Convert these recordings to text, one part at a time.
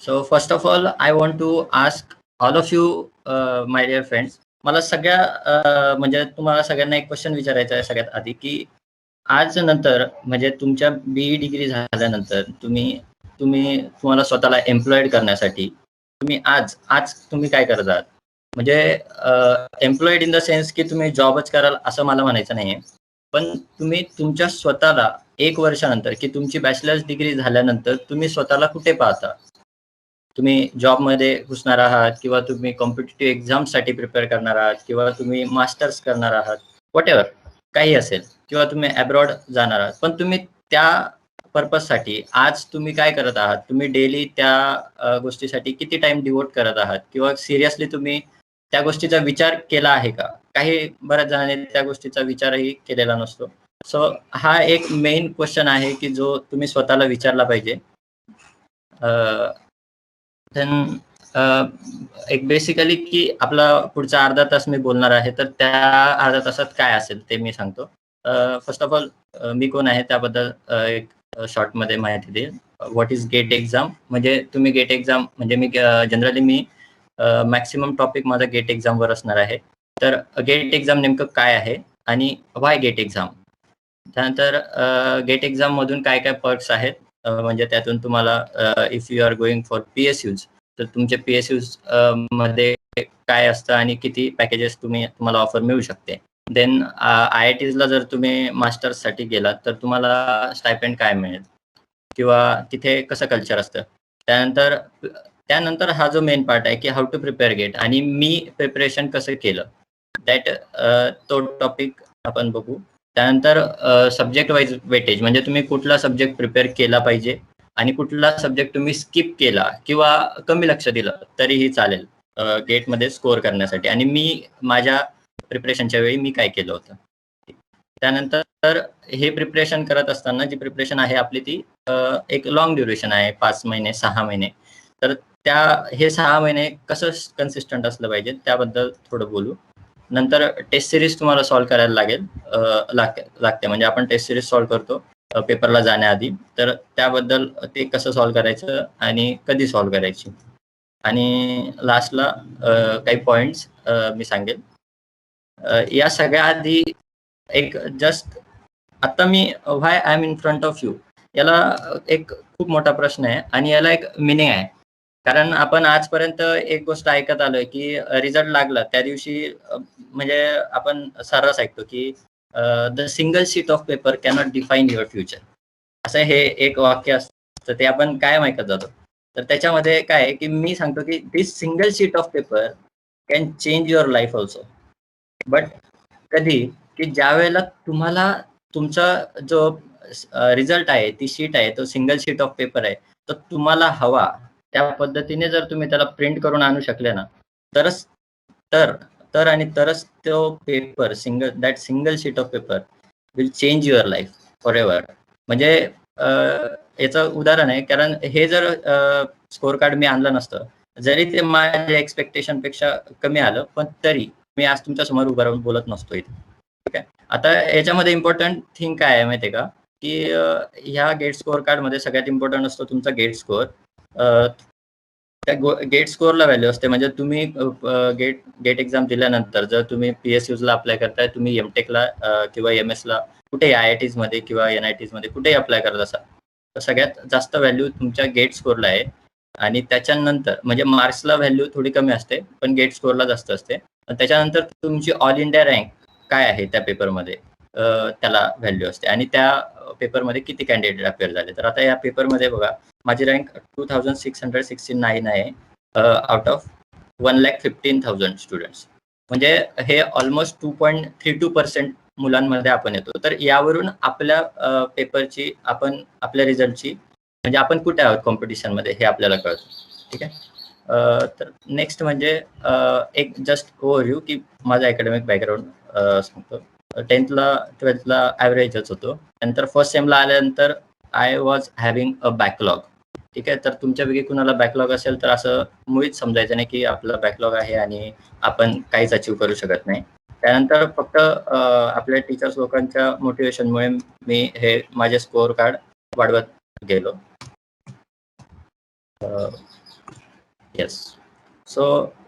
So first of all, I want to ask all of you, my dear friends. मला म्हणजे तुम्हाला सगळ्यांना एक क्वेश्चन विचारायचा आहे सगळ्यात आधी, की आज नंतर म्हणजे तुमच्या बीई डिग्री झाल्यानंतर तुम्हाला स्वतःला एम्प्लॉयड करण्यासाठी तुम्ही आज आज तुम्ही काय करत आहात? म्हणजे एम्प्लॉयड इन द सेन्स की तुम्ही जॉबच कराल असं मला म्हणायचं नाहीये. पण तुम्ही तुमच्या स्वतःला 1 वर्षानंतर की तुमची बॅचलर्स डिग्री झाल्यानंतर तुम्ही स्वतःला कुठे पाहता? तुम्ही जॉबमध्ये घुसणार आहात किंवा तुम्ही कॉम्पिटिटिव्ह एक्झामसाठी प्रिपेअर करणार आहात किंवा तुम्ही मास्टर्स करणार आहात, व्हॉटएव्हर काही असेल किंवा तुम्ही अब्रॉड जाणार आहात. पण तुम्ही त्या पर्पजसाठी आज तुम्ही काय करत आहात? तुम्ही डेली त्या गोष्टीसाठी किती टाईम डिव्होट करत आहात? किंवा सिरियसली तुम्ही त्या गोष्टीचा विचार केला आहे का? काही बऱ्याच जणांनी त्या गोष्टीचा विचारही केलेला नसतो. सो हा एक मेन क्वेश्चन आहे, की जो तुम्ही स्वतःला विचारला पाहिजे. देन एक बेसिकली की आपला पुढचा अर्धा तास मी बोलणार आहे, तर त्या अर्ध्या तासात काय असेल ते मी सांगतो. फर्स्ट ऑफ ऑल मी कोण आहे त्याबद्दल एक शॉर्टमध्ये माहिती देईल. What is GATE exam? म्हणजे तुम्ही गेट एक्झाम म्हणजे जनरली मी मॅक्सिमम टॉपिक माझा गेट एक्झामवर असणार आहे. तर गेट एक्झाम नेमकं काय आहे आणि व्हाय गेट एक्झाम? त्यानंतर गेट एक्झाममधून काय काय पर्क्स आहेत, म्हणजे त्यातून तुम्हाला if you are going for PSUs तर तुमचे पी-एस-यूज मध्ये काय असतं आणि किती पॅकेजेस तुम्हाला ऑफर मिळू शकते. देन IITsला जर तुम्ही मास्टर्ससाठी गेलात तर तुम्हाला स्टायपेंड काय मिळेल किंवा तिथे कसं कल्चर असतं. त्यानंतर त्यानंतर हा जो मेन पार्ट आहे की हाऊ टू प्रिपेअर गेट आणि मी प्रिपरेशन कसं केलं, दॅट तो टॉपिक आपण बघू. त्यानंतर सब्जेक्ट वाईज वेटेज म्हणजे तुम्ही कुठला सब्जेक्ट प्रिपेअर केला पाहिजे आणि कुठला सब्जेक्ट तुम्ही स्किप केला किंवा कमी लक्ष दिलं तरीही चालेल गेटमध्ये स्कोअर करण्यासाठी. आणि मी माझ्या प्रिपरेशनच्या वेळी मी काय केलं होतं. त्यानंतर हे प्रिपरेशन करत असताना जी प्रिपरेशन आहे आपली ती एक लाँग ड्युरेशन आहे, 5 महिने 6 महिने. तर हे 6 महिने कसं कन्सिस्टंट असलं पाहिजे त्याबद्दल थोडं बोलू. नंतर टेस्ट सिरीज तुम्हाला सॉल्व्ह करायला लागते. म्हणजे आपण टेस्ट सिरीज सॉल्व्ह करतो पेपरला जाण्याआधी. तर त्याबद्दल ते कसं सॉल्व्ह करायचं आणि कधी सॉल्व्ह करायची. आणि लास्टला काही पॉइंट्स मी सांगेल. या सगळ्या आधी एक जस्ट आता मी why I am in front of you याला एक खूप मोठा प्रश्न आहे आणि याला एक मिनिंग आहे. कारण आपण आजपर्यंत एक गोष्ट ऐकत आलोय की रिझल्ट लागला त्या दिवशी म्हणजे आपण सर्रास ऐकतो की the single sheet of paper cannot define your future. असं हे एक वाक्य असतं, ते आपण कायम ऐकत जातो. तर त्याच्यामध्ये काय आहे की मी सांगतो की this single sheet of paper can change your life also. But कधी की ज्या वेळेला तुम्हाला तुमचा जो रिझल्ट आहे, ती शीट आहे, तो सिंगल शीट ऑफ पेपर आहे, तर तुम्हाला हवा त्या पद्धतीने जर तुम्ही त्याला प्रिंट करून आणू शकले ना, तरच तर तरच तो paper that single sheet of paper will change your life for ever. म्हणजे याचं उदाहरण आहे, कारण हे जर स्कोर कार्ड मी आणलं नसतं, जरी ते माझ्या एक्सपेक्टेशनपेक्षा कमी आलं, पण तरी मी आज तुमच्या समोर उभं राहून बोलत नसतो इथे. ठीक आहे. आता याच्यामध्ये इम्पॉर्टंट थिंग काय आहे माहिती आहे का, की ह्या गेट स्कोअर कार्डमध्ये सगळ्यात इम्पॉर्टंट असतो तुमचा गेट स्कोअर. त्या गेट स्कोअरला व्हॅल्यू असते. म्हणजे तुम्ही गेट एक्झाम दिल्यानंतर जर तुम्ही पी-एस-यूजला अप्लाय करताय, तुम्ही एम-टेकला किंवा एम-एसला कुठेही IITsमध्ये किंवा NITsमध्ये कुठेही अप्लाय करत असाल, तर सगळ्यात जास्त व्हॅल्यू तुमच्या गेट स्कोअरला आहे. आणि त्याच्यानंतर म्हणजे मार्क्सला व्हॅल्यू थोडी कमी असते, पण गेट स्कोअरला जास्त असते. त्याच्यानंतर तुमची ऑल इंडिया रँक काय आहे त्या पेपरमध्ये, त्याला व्हॅल्यू असते. आणि त्या पेपरमध्ये किती कॅन्डिडेट अपेअर झाले. तर आता या पेपरमध्ये बघा, माझी रँक 2669 आहे आउट ऑफ 1,15,000 स्टुडंट्स. म्हणजे हे ऑलमोस्ट 2.32% मुलांमध्ये आपण येतो. तर यावरून आपल्या पेपरची आपल्या रिझल्टची म्हणजे आपण कुठे आहोत कॉम्पिटिशनमध्ये हे आपल्याला कळतं. ठीक आहे. तर नेक्स्ट म्हणजे एक जस्ट ओव्हरव्ह्यू की माझा अकॅडमिक बॅकग्राऊंड सांगतो. 10thला 12thला ॲव्हरेजच होतो. नंतर फर्स्ट सेमला आल्यानंतर I was having a backlog. ठीक आहे. तर तुमच्यापैकी कुणाला बॅकलॉग असेल तर असं मुळीच समजायचं नाही की आपला बॅकलॉग आहे आणि आपण काहीच अचीव्ह करू शकत नाही. त्यानंतर फक्त आपल्या टीचर्स लोकांच्या मोटिवेशनमुळे मी हे माझे स्कोअर कार्ड वाढवत गेलो. Yes. So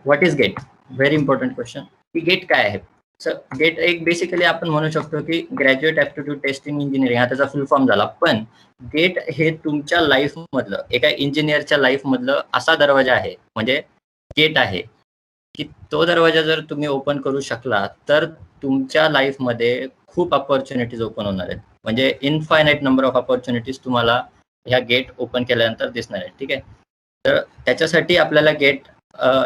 what is gate? Very important question. की गेट काय आहे? सर गेट एक बेसिकली आपण म्हणू शकतो की graduate aptitude test in engineering हा त्याचा फुल फॉर्म झाला. पण गेट हे तुमच्या लाईफ मधलं, एका इंजिनिअरच्या लाईफ मधलं असा दरवाजा आहे, म्हणजे गेट आहे की तो दरवाजा जर तुम्ही ओपन करू शकला तर तुमच्या लाईफमध्ये खूप अपॉर्च्युनिटीज ओपन होणार आहेत. म्हणजे इनफायनाईट नंबर ऑफ अपॉर्च्युनिटीज तुम्हाला ह्या गेट ओपन केल्यानंतर दिसणार आहेत. ठीक आहे. तर त्याच्यासाठी आपल्याला गेट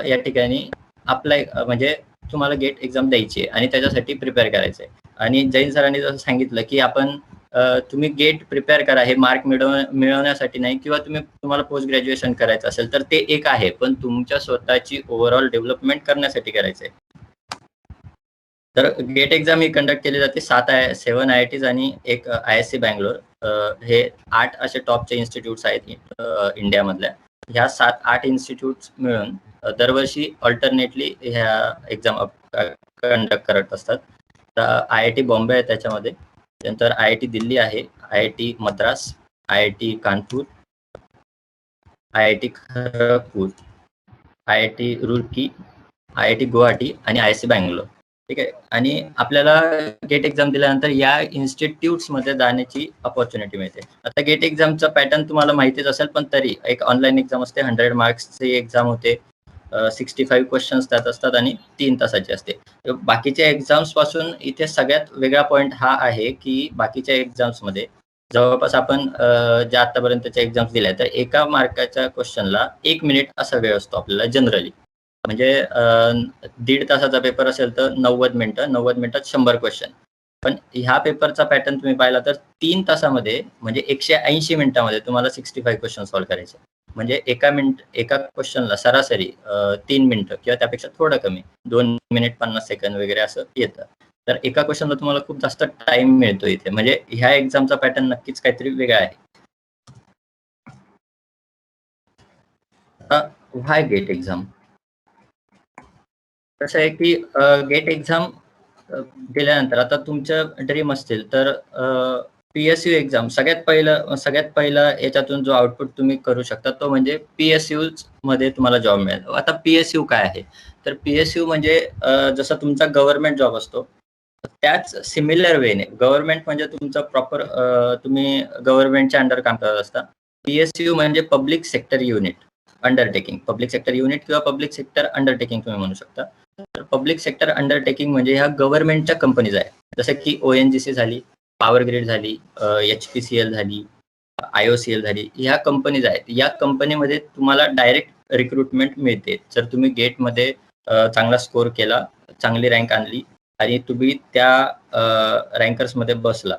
या ठिकाणी अप्लाय म्हणजे तुम्हाला गेट एक्झाम द्यायची आहे आणि त्याच्यासाठी प्रिपेअर करायचं आहे. आणि जैन सरांनी जसं सांगितलं की आपण तुम्ही गेट प्रिपेअर करा, हे मार्क मिळवण्यासाठी नाही, किंवा तुम्हाला पोस्ट ग्रॅज्युएशन करायचं असेल तर ते एक आहे, पण तुमच्या स्वतःची ओव्हरऑल डेव्हलपमेंट करण्यासाठी करायचं आहे. तर गेट एक्झाम ही कंडक्ट केली जाते 7 IITs आणि एक ISC बँगलोर. हे 8 असे टॉपचे इन्स्टिट्यूट्स आहेत इंडियामधल्या. ह्या 7-8 इन्स्टिट्यूट्स मिळून दरवर्षी अल्टरनेटली ह्या एक्झाम कंडक्ट करत असतात. तर IIT बॉम्बे आहे त्याच्यामध्ये, त्यानंतर IIT दिल्ली आहे, IIT Madras, IIT Kanpur, IIT Kharagpur, IIT Roorkee, IIT Guwahati आणि ISC बँगलोर. ठीक आहे. आणि आपल्याला गेट एक्झाम दिल्यानंतर या इन्स्टिट्यूट्समध्ये जाण्याची अपॉर्च्युनिटी मिळते. आता गेट एक्झामचा पॅटर्न तुम्हाला माहितीच असेल, पण तरी एक ऑनलाईन एक्झाम असते, 100 मार्क्सची एक्झाम होते, 65 क्वेश्चन्स त्यात असतात आणि 3 तासाची असते. बाकीच्या एक्झाम्स पासून इथे सगळ्यात वेगळा पॉईंट हा आहे की बाकीच्या एक्झाम्समध्ये जवळपास आपण ज्या आतापर्यंतच्या एक्झाम्स दिल्या तर एका मार्काच्या क्वेश्चनला 1 मिनिट असा वेळ असतो आपल्याला जनरली. म्हणजे 1.5 तासाचा पेपर असेल तर 90 मिनिटं, 90 मिनिटात 100 क्वेश्चन. पण ह्या पेपरचा पॅटर्न तुम्ही पाहिला तर 3 तासामध्ये म्हणजे 180 मिनिटामध्ये तुम्हाला 65 क्वेश्चन सॉल्व्ह करायचे. म्हणजे एका क्वेश्चनला सरासरी 3 मिनिटं किंवा त्यापेक्षा थोडं कमी, 2 मिनिट 50 सेकंद वगैरे असं येतं. तर एका क्वेश्चनला तुम्हाला खूप जास्त टाइम मिळतो इथे. म्हणजे ह्या एक्झामचा पॅटर्न नक्कीच काहीतरी वेगळा आहे. आता व्हाय गेट एक्झाम? कसं आहे की गेट एक्झाम दिल्यानंतर आता तुमचं ड्रीम असतील तर PSU एक्झाम सगळ्यात पहिला याच्यातून जो आउटपुट तुम्ही करू शकता तो म्हणजे PSU मध्ये तुम्हाला जॉब मिळेल. आता PSU काय आहे? तर PSU म्हणजे जसा तुमचा गव्हर्नमेंट जॉब असतो त्याच सिमिलर वेने गव्हर्नमेंट म्हणजे तुमचं प्रॉपर तुम्ही गव्हर्नमेंटच्या अंडर काम करत असता. PSU म्हणजे public sector unit undertaking, public sector unit किंवा पब्लिक सेक्टर अंडरटेकिंग तुम्ही म्हणू शकता. तर पब्लिक सेक्टर अंडरटेकिंग म्हणजे ह्या गव्हर्नमेंटच्या कंपनीज आहेत, जसं की ONGC झाली, पॉवर ग्रिड झाली, HPCL झाली, IOCL झाली, ह्या कंपनीज आहेत. या कंपनीमध्ये तुम्हाला डायरेक्ट रिक्रुटमेंट मिळते जर तुम्ही गेटमध्ये चांगला स्कोर केला, चांगली रँक आणली आणि तुम्ही त्या रँकर्समध्ये बसला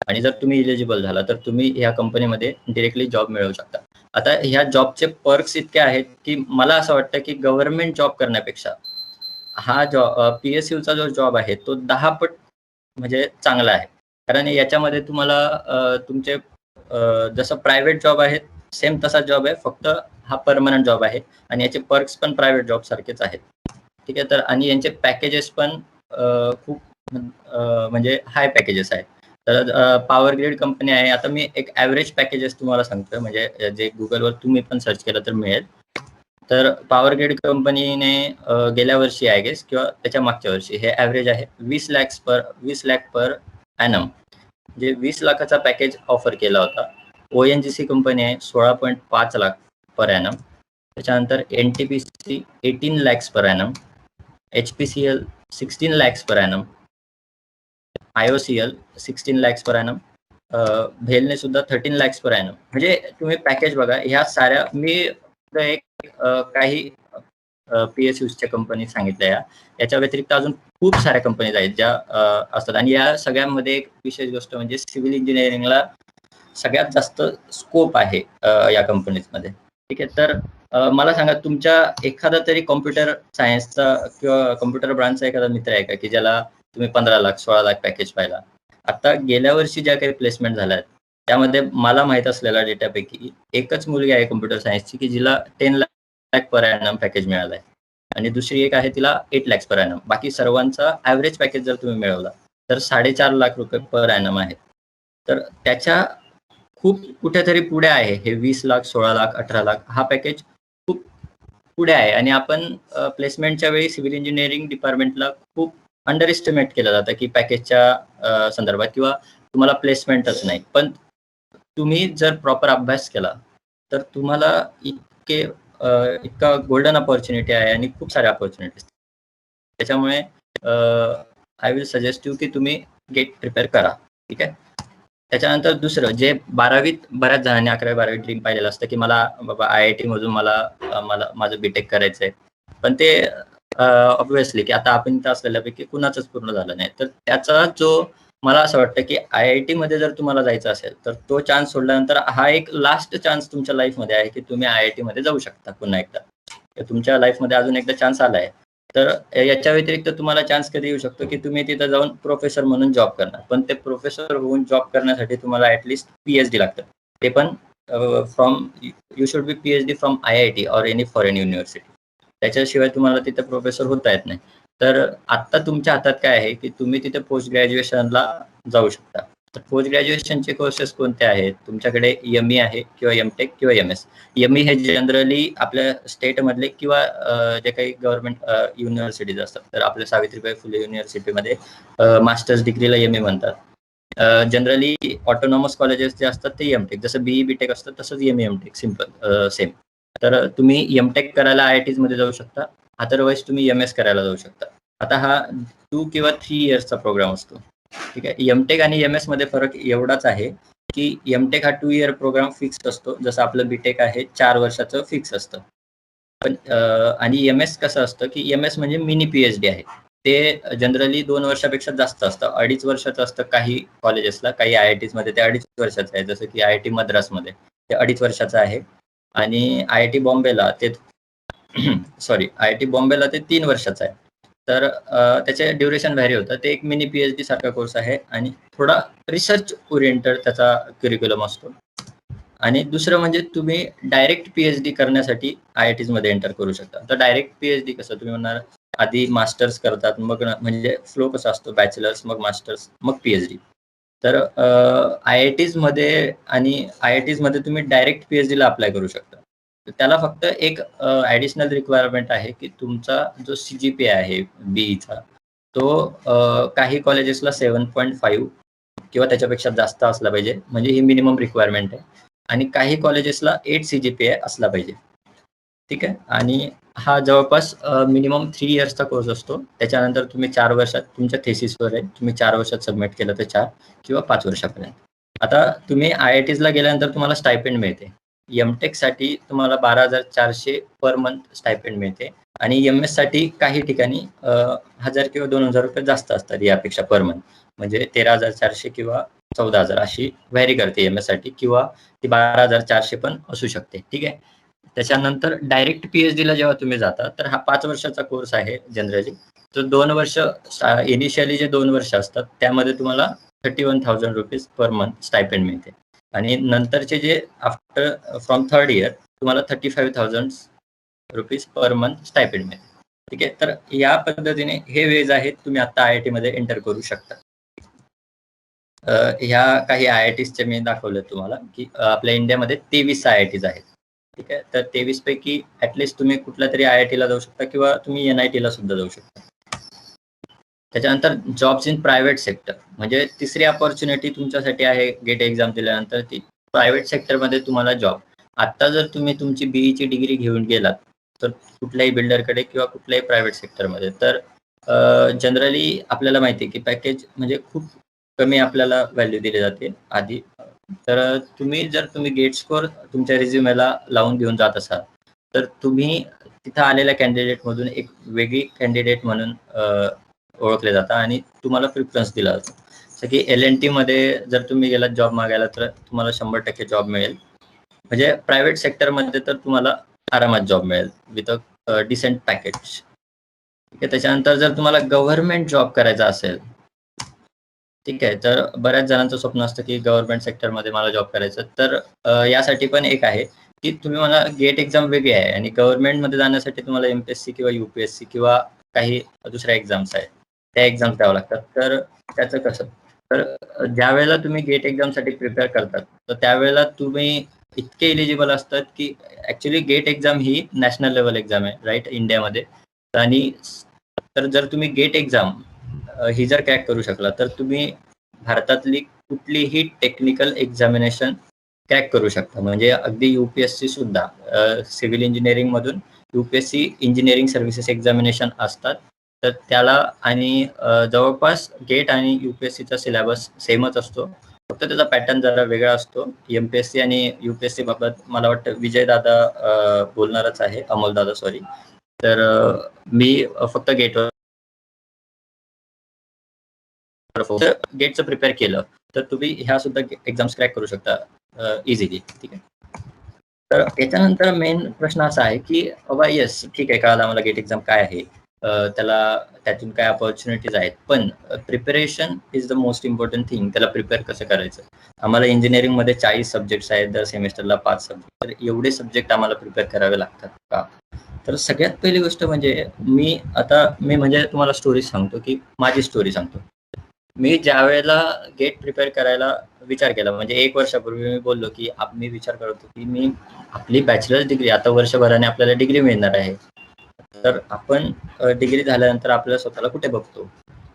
आणि जर तुम्ही इलिजिबल झाला तर तुम्ही ह्या कंपनीमध्ये डिरेक्टली जॉब मिळवू शकता. आता ह्या जॉबचे पर्क्स इतके आहेत की मला असं वाटतं की गव्हर्नमेंट जॉब करण्यापेक्षा हा PSUचा जो जॉब आहे तो 10 पट म्हणजे चांगला आहे. कारण याच्यामध्ये तुम्हाला तुमचे जसं प्रायव्हेट जॉब आहे सेम तसा जॉब आहे, फक्त हा परमनंट जॉब आहे आणि याचे पर्क्स पण प्रायव्हेट जॉब सारखेच आहेत. ठीक आहे. तर आणि यांचे पॅकेजेस पण खूप म्हणजे हाय पॅकेजेस आहेत. तर पॉवर ग्रिड कंपनी आहे. आता मी एक ॲव्हरेज पॅकेजेस तुम्हाला सांगतोय, म्हणजे जे Googleवर तुम्ही पण सर्च केलं तर मिळेल. तर पॉवर ग्रिड कंपनीने गेल्या वर्षी आय गेस किंवा त्याच्या मागच्या वर्षी हे ॲव्हरेज आहे 20 लाख पर ॲनम, म्हणजे 20 लाखाचा पॅकेज ऑफर केला होता. ONGC कंपनी आहे 16.5 लाख पर ॲनम. त्याच्यानंतर NTPC 18 lakhs per annum, HPCL 16 lakhs per annum, IOCL 16 lakhs per annum, भेलने सुद्धा 13 लॅक्स पर ॲनम. म्हणजे तुम्ही पॅकेज बघा. ह्या साऱ्या मी एक काही PSUच्या कंपनी सांगितल्या. याच्या व्यतिरिक्त अजून खूप साऱ्या कंपनीज आहेत ज्या असतात आणि या सगळ्यांमध्ये एक विशेष गोष्ट म्हणजे सिव्हिल इंजिनिअरिंगला सगळ्यात जास्त स्कोप आहे या कंपनीजमध्ये. ठीक आहे. तर मला सांगा तुमच्या एखादा तरी कॉम्प्युटर सायन्सचा किंवा कॉम्प्युटर ब्रांचचा एखादा मित्र आहे का की ज्याला तुम्ही 15 लाख 16 लाख पॅकेज पाहिला? आता गेल्या वर्षी ज्या काही प्लेसमेंट झाल्या त्यामध्ये मला माहित असलेल्या डेटापैकी एकच मुलगी आहे कॉम्प्युटर सायन्सची की जिला 10 लाख पर ॲनम पॅकेज मिळालाय आणि दुसरी एक आहे तिला 8 लॅक्स पर ॲनम. बाकी सर्वांचा ॲव्हरेज पॅकेज जर तुम्ही मिळवला तर 4.5 लाख रुपये पर ॲनम आहे. तर त्याच्या खूप कुठेतरी पुढे आहे हे 20 लाख, 16 लाख, 18 लाख हा पॅकेज खूप पुढे आहे आणि आपण प्लेसमेंटच्या वेळी सिव्हिल इंजिनिअरिंग डिपार्टमेंटला खूप अंडर एस्टिमेट केलं जातं, की पॅकेजच्या संदर्भात किंवा तुम्हाला प्लेसमेंटच नाही. पण तुम्ही जर प्रॉपर अभ्यास केला, तर तुम्हाला इतके इतका गोल्डन अपॉर्च्युनिटी आहे आणि खूप साऱ्या अपॉर्च्युनिटीज. त्याच्यामुळे आय विल सजेस्ट यू की तुम्ही गेट प्रिपेअर करा. ठीक आहे. त्याच्यानंतर दुसरं जे 12वीत बऱ्याच जणांनी 11वी-12वी ड्रीम पाहिलेलं असतं, की मला बाबा IIT मधून मला माझं बी-टेक करायचंय. पण ते ऑब्व्हियसली की आता आपण इथं असलेल्यापैकी कुणाचंच पूर्ण झालं नाही. तर त्याचा जो मला असं वाटतं, की IIT मध्ये जर तुम्हाला जायचं असेल, तर तो चान्स सोडल्यानंतर हा एक लास्ट चान्स तुमच्या लाईफमध्ये आहे, की तुम्ही IIT मध्ये जाऊ शकता पुन्हा एकदा. तर तुमच्या लाईफमध्ये अजून एकदा चान्स आलाय. तर याच्या व्यतिरिक्त तुम्हाला चान्स कधी येऊ शकतो, की तुम्ही तिथं जाऊन प्रोफेसर म्हणून जॉब करणार. पण ते प्रोफेसर होऊन जॉब करण्यासाठी तुम्हाला ॲटलीस्ट PhD लागतं. ते पण from you should be PhD from IIT or any foreign university. त्याच्याशिवाय तुम्हाला तिथे प्रोफेसर होता येत नाही. तर आत्ता तुमच्या हातात काय आहे, की तुम्ही तिथे पोस्ट ग्रॅज्युएशनला जाऊ शकता. तर पोस्ट ग्रॅज्युएशनचे कोर्सेस कोणते आहेत? तुमच्याकडे ME आहे किंवा MTech किंवा MS. ME हे जनरली आपल्या स्टेटमधले किंवा जे काही गव्हर्नमेंट युनिव्हर्सिटीज असतात. तर आपल्या सावित्रीबाई फुले युनिव्हर्सिटीमध्ये मास्टर्स डिग्रीला ME म्हणतात. जनरली ऑटोनॉमस कॉलेजेस जे असतात ते MTech. जसं BE BTech असतं तसंच ME MTech सिंपल सेम. तर तुम्ही MTech करायला IITs मध्ये जाऊ शकता. अदरवाईज तुम्ही MS करायला जाऊ शकता. आता हा 2 किंवा 3 इयर्सचा प्रोग्राम असतो. ठीक आहे. MTech आणि MS मध्ये फरक एवढाच आहे, की MTech हा 2 इयर प्रोग्राम फिक्स्ड असतो. जसं आपलं BTech आहे 4 वर्षाचं फिक्स असतं. पण आणि MS कसं असतं, की MS म्हणजे मिनी PhD आहे. ते जनरली 2 वर्षापेक्षा जास्त असतं. 2.5 वर्षाचं असतं काही कॉलेजेसला, काही IITsमध्ये ते 2.5 वर्षाचं आहे. जसं की IIT मद्रासमध्ये ते 2.5 वर्षाचं आहे आणि IIT बॉम्बेला ते IIT बॉम्बेला ते 3 वर्षाचं आहे. तर त्याचे ड्युरेशन व्हॅरी होतं. ते एक मिनी PhD सारखा कोर्स आहे आणि थोडा रिसर्च ओरिएंटेड त्याचा करिक्युलम असतो. आणि दुसरं म्हणजे तुम्ही डायरेक्ट PhD करण्यासाठी IITs मध्ये एंटर करू शकता. तर डायरेक्ट PhD कसं तुम्ही म्हणणार आधी मास्टर्स करतात, मग म्हणजे फ्लो कसा असतो बॅचलर्स, मग मास्टर्स, मग PhD. तर IITs मध्ये आणि IITs मध्ये तुम्ही डायरेक्ट PhDला अप्लाय करू शकता. तर त्याला फक्त एक ॲडिशनल रिक्वायरमेंट आहे, की तुमचा जो CGPA आहे BEचा तो काही कॉलेजेसला 7.5 किंवा त्याच्यापेक्षा जास्त असला पाहिजे. म्हणजे ही मिनिमम रिक्वायरमेंट आहे. आणि काही कॉलेजेसला 8 CGPA असला पाहिजे. ठीक आहे. आणि हा जवळपास मिनिमम 3 इयर्सचा कोर्स असतो. त्याच्यानंतर तुम्ही 4 वर्षात तुमच्या थेसिसवर आहे. तुम्ही 4 वर्षात सबमिट केलं तर 4 किंवा 5 वर्षापर्यंत. आता तुम्ही IITsला गेल्यानंतर तुम्हाला स्टायपेंड मिळते. MTechसाठी तुम्हाला 12,400 पर मंथ स्टायपेंड मिळते आणि MS साठी काही ठिकाणी 1000 किंवा ₹2,000 जास्त असतात यापेक्षा पर मंथ. म्हणजे 13,400 किंवा 14,000 अशी व्हॅरी करते MS साठी किंवा ती 12,400 पण असू शकते. ठीक आहे. त्याच्यानंतर डायरेक्ट PhDला जेव्हा तुम्ही जाता, तर हा 5 वर्षाचा कोर्स आहे जनरली. तर 2 वर्ष इनिशियली जे 2 वर्ष असतात, त्यामध्ये तुम्हाला ₹31,000 पर मंथ स्टायपेंड मिळते. आणि नंतरचे जे आफ्टर फ्रॉम 3rd इयर तुम्हाला ₹35,000 पर मंथ स्टायपेंड मिळते. ठीक आहे. तर या पद्धतीने हे वेज आहेत तुम्ही आता IITमध्ये एंटर करू शकता. ह्या काही IITsचे मी दाखवले तुम्हाला, की आपल्या इंडियामध्ये 23 IITs आहेत. ठीक आहे. तर 23 पैकी ॲटलीस्ट तुम्ही कुठल्यातरी IITला जाऊ शकता किंवा तुम्ही NITला सुद्धा जाऊ शकता. त्याच्यानंतर जॉब्स इन प्रायव्हेट सेक्टर म्हणजे तिसरी अपॉर्च्युनिटी तुमच्यासाठी आहे गेट एक्झाम दिल्यानंतर ती प्रायव्हेट सेक्टरमध्ये तुम्हाला जॉब. आता जर तुम्ही तुमची BEची डिग्री घेऊन गेलात, तर कुठल्याही बिल्डरकडे किंवा कुठल्याही प्रायव्हेट सेक्टरमध्ये तर जनरली आपल्याला माहिती आहे, की पॅकेज म्हणजे खूप कमी आपल्याला व्हॅल्यू दिली जाते आधी. तर तुम्ही गेट स्कोर तुमच्या रिझ्युमेला लावून घेऊन जात असाल, तर तुम्ही तिथं आलेल्या कॅन्डिडेटमधून एक वेगळी कॅन्डिडेट म्हणून ओळखले जातात आणि तुम्हाला प्रिफरन्स दिला जातो. जसं की L&Tमध्ये जर तुम्ही गेलात जॉब मागायला, तर तुम्हाला 100% जॉब मिळेल. म्हणजे प्रायव्हेट सेक्टरमध्ये तर तुम्हाला आरामात जॉब मिळेल विथ डिसेंट पॅकेज. ठीक आहे. त्याच्यानंतर जर तुम्हाला गव्हर्नमेंट जॉब करायचा असेल, ठीक आहे. तर बऱ्याच जणांचं स्वप्न असतं, की गव्हर्नमेंट सेक्टरमध्ये मला जॉब करायचं. तर यासाठी पण एक आहे, की तुम्ही मला गेट एक्झाम वेगळी आहे आणि गव्हर्नमेंटमध्ये जाण्यासाठी तुम्हाला MPSC किंवा UPSC किंवा काही दुसऱ्या एक्झाम्स आहेत. त्या एक्झाम्स द्याव्या लागतात. तर त्याचं कसं? तर ज्यावेळेला तुम्ही गेट एक्झामसाठी प्रिपेअर करतात, तर त्यावेळेला तुम्ही इतके इलिजिबल असतात की ऍक्च्युली गेट एक्झाम ही नॅशनल लेवल एक्झाम आहे राईट इंडियामध्ये. आणि तर जर तुम्ही गेट एक्झाम ही जर क्रॅक करू शकला तर तुम्ही भारतातली कुठलीही टेक्निकल एक्झामिनेशन क्रॅक करू शकता. म्हणजे अगदी युपीएससी सुद्धा सिव्हिल इंजिनिअरिंग मधून युपीएससी इंजिनिअरिंग सर्व्हिसेस एक्झामिनेशन असतात. तर त्याला आणि जवळपास गेट आणि युपीएससीचा सिलेबस सेमच असतो. फक्त त्याचा पॅटर्न जरा वेगळा असतो. एमपीएससी आणि युपीएससी बाबत मला वाटतं विजय दादा बोलणारच आहे, अमोल दादा सॉरी. तर मी फक्त गेटवर गेटचं प्रिपेअर केलं तर तुम्ही ह्या सुद्धा एक्झाम्स क्रॅक करू शकता इझिली. ठीक आहे. तर याच्यानंतर मेन प्रश्न असा आहे की बाबा येस ठीक आहे, कळालं आम्हाला गेट एक्झाम काय आहे, त्याला त्यातून काय अपॉर्च्युनिटीज आहेत, पण preparation is the most important thing. त्याला प्रिपेअर कसं करायचं. आम्हाला इंजिनिअरिंगमध्ये 40 सब्जेक्ट्स आहेत, दर सेमिस्टरला 5 सब्जेक्ट. तर एवढे सब्जेक्ट आम्हाला प्रिपेअर करावे लागतात का. तर सगळ्यात पहिली गोष्ट म्हणजे मी म्हणजे तुम्हाला स्टोरी सांगतो की माझी स्टोरी सांगतो. मी ज्या वेळेला गेट प्रिपेअर करायला विचार केला म्हणजे 1 वर्षापूर्वी मी बोललो की मी विचार करत होतो की मी आपली बॅचलर डिग्री आता वर्षभराने आपल्याला डिग्री मिळणार आहे. तर आपण डिग्री झाल्यानंतर आपल्याला स्वतःला कुठे बघतो.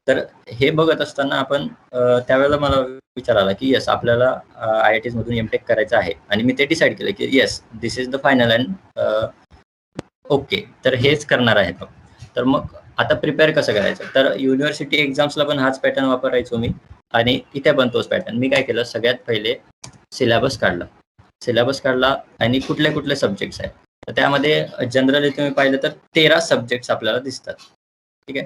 तर हे बघत असताना आपण त्यावेळेला मला विचार आला की येस आपल्याला IITs मधून एमटेक करायचं आहे आणि मी ते डिसाईड केलं की yes this is the final and okay तर हेच करणार आहे. तर मग आता प्रिपेअर कसं करायचं. तर युनिव्हर्सिटी एक्झाम्सला पण हाच पॅटर्न वापरायचो मी आणि इथे पण तोच पॅटर्न. मी काय केलं सगळ्यात पहिले सिलेबस काढला आणि कुठले कुठले सब्जेक्ट्स आहेत. तर त्यामध्ये जनरली तुम्ही पाहिलं तर 13 सब्जेक्ट्स आपल्याला दिसतात. ठीक आहे.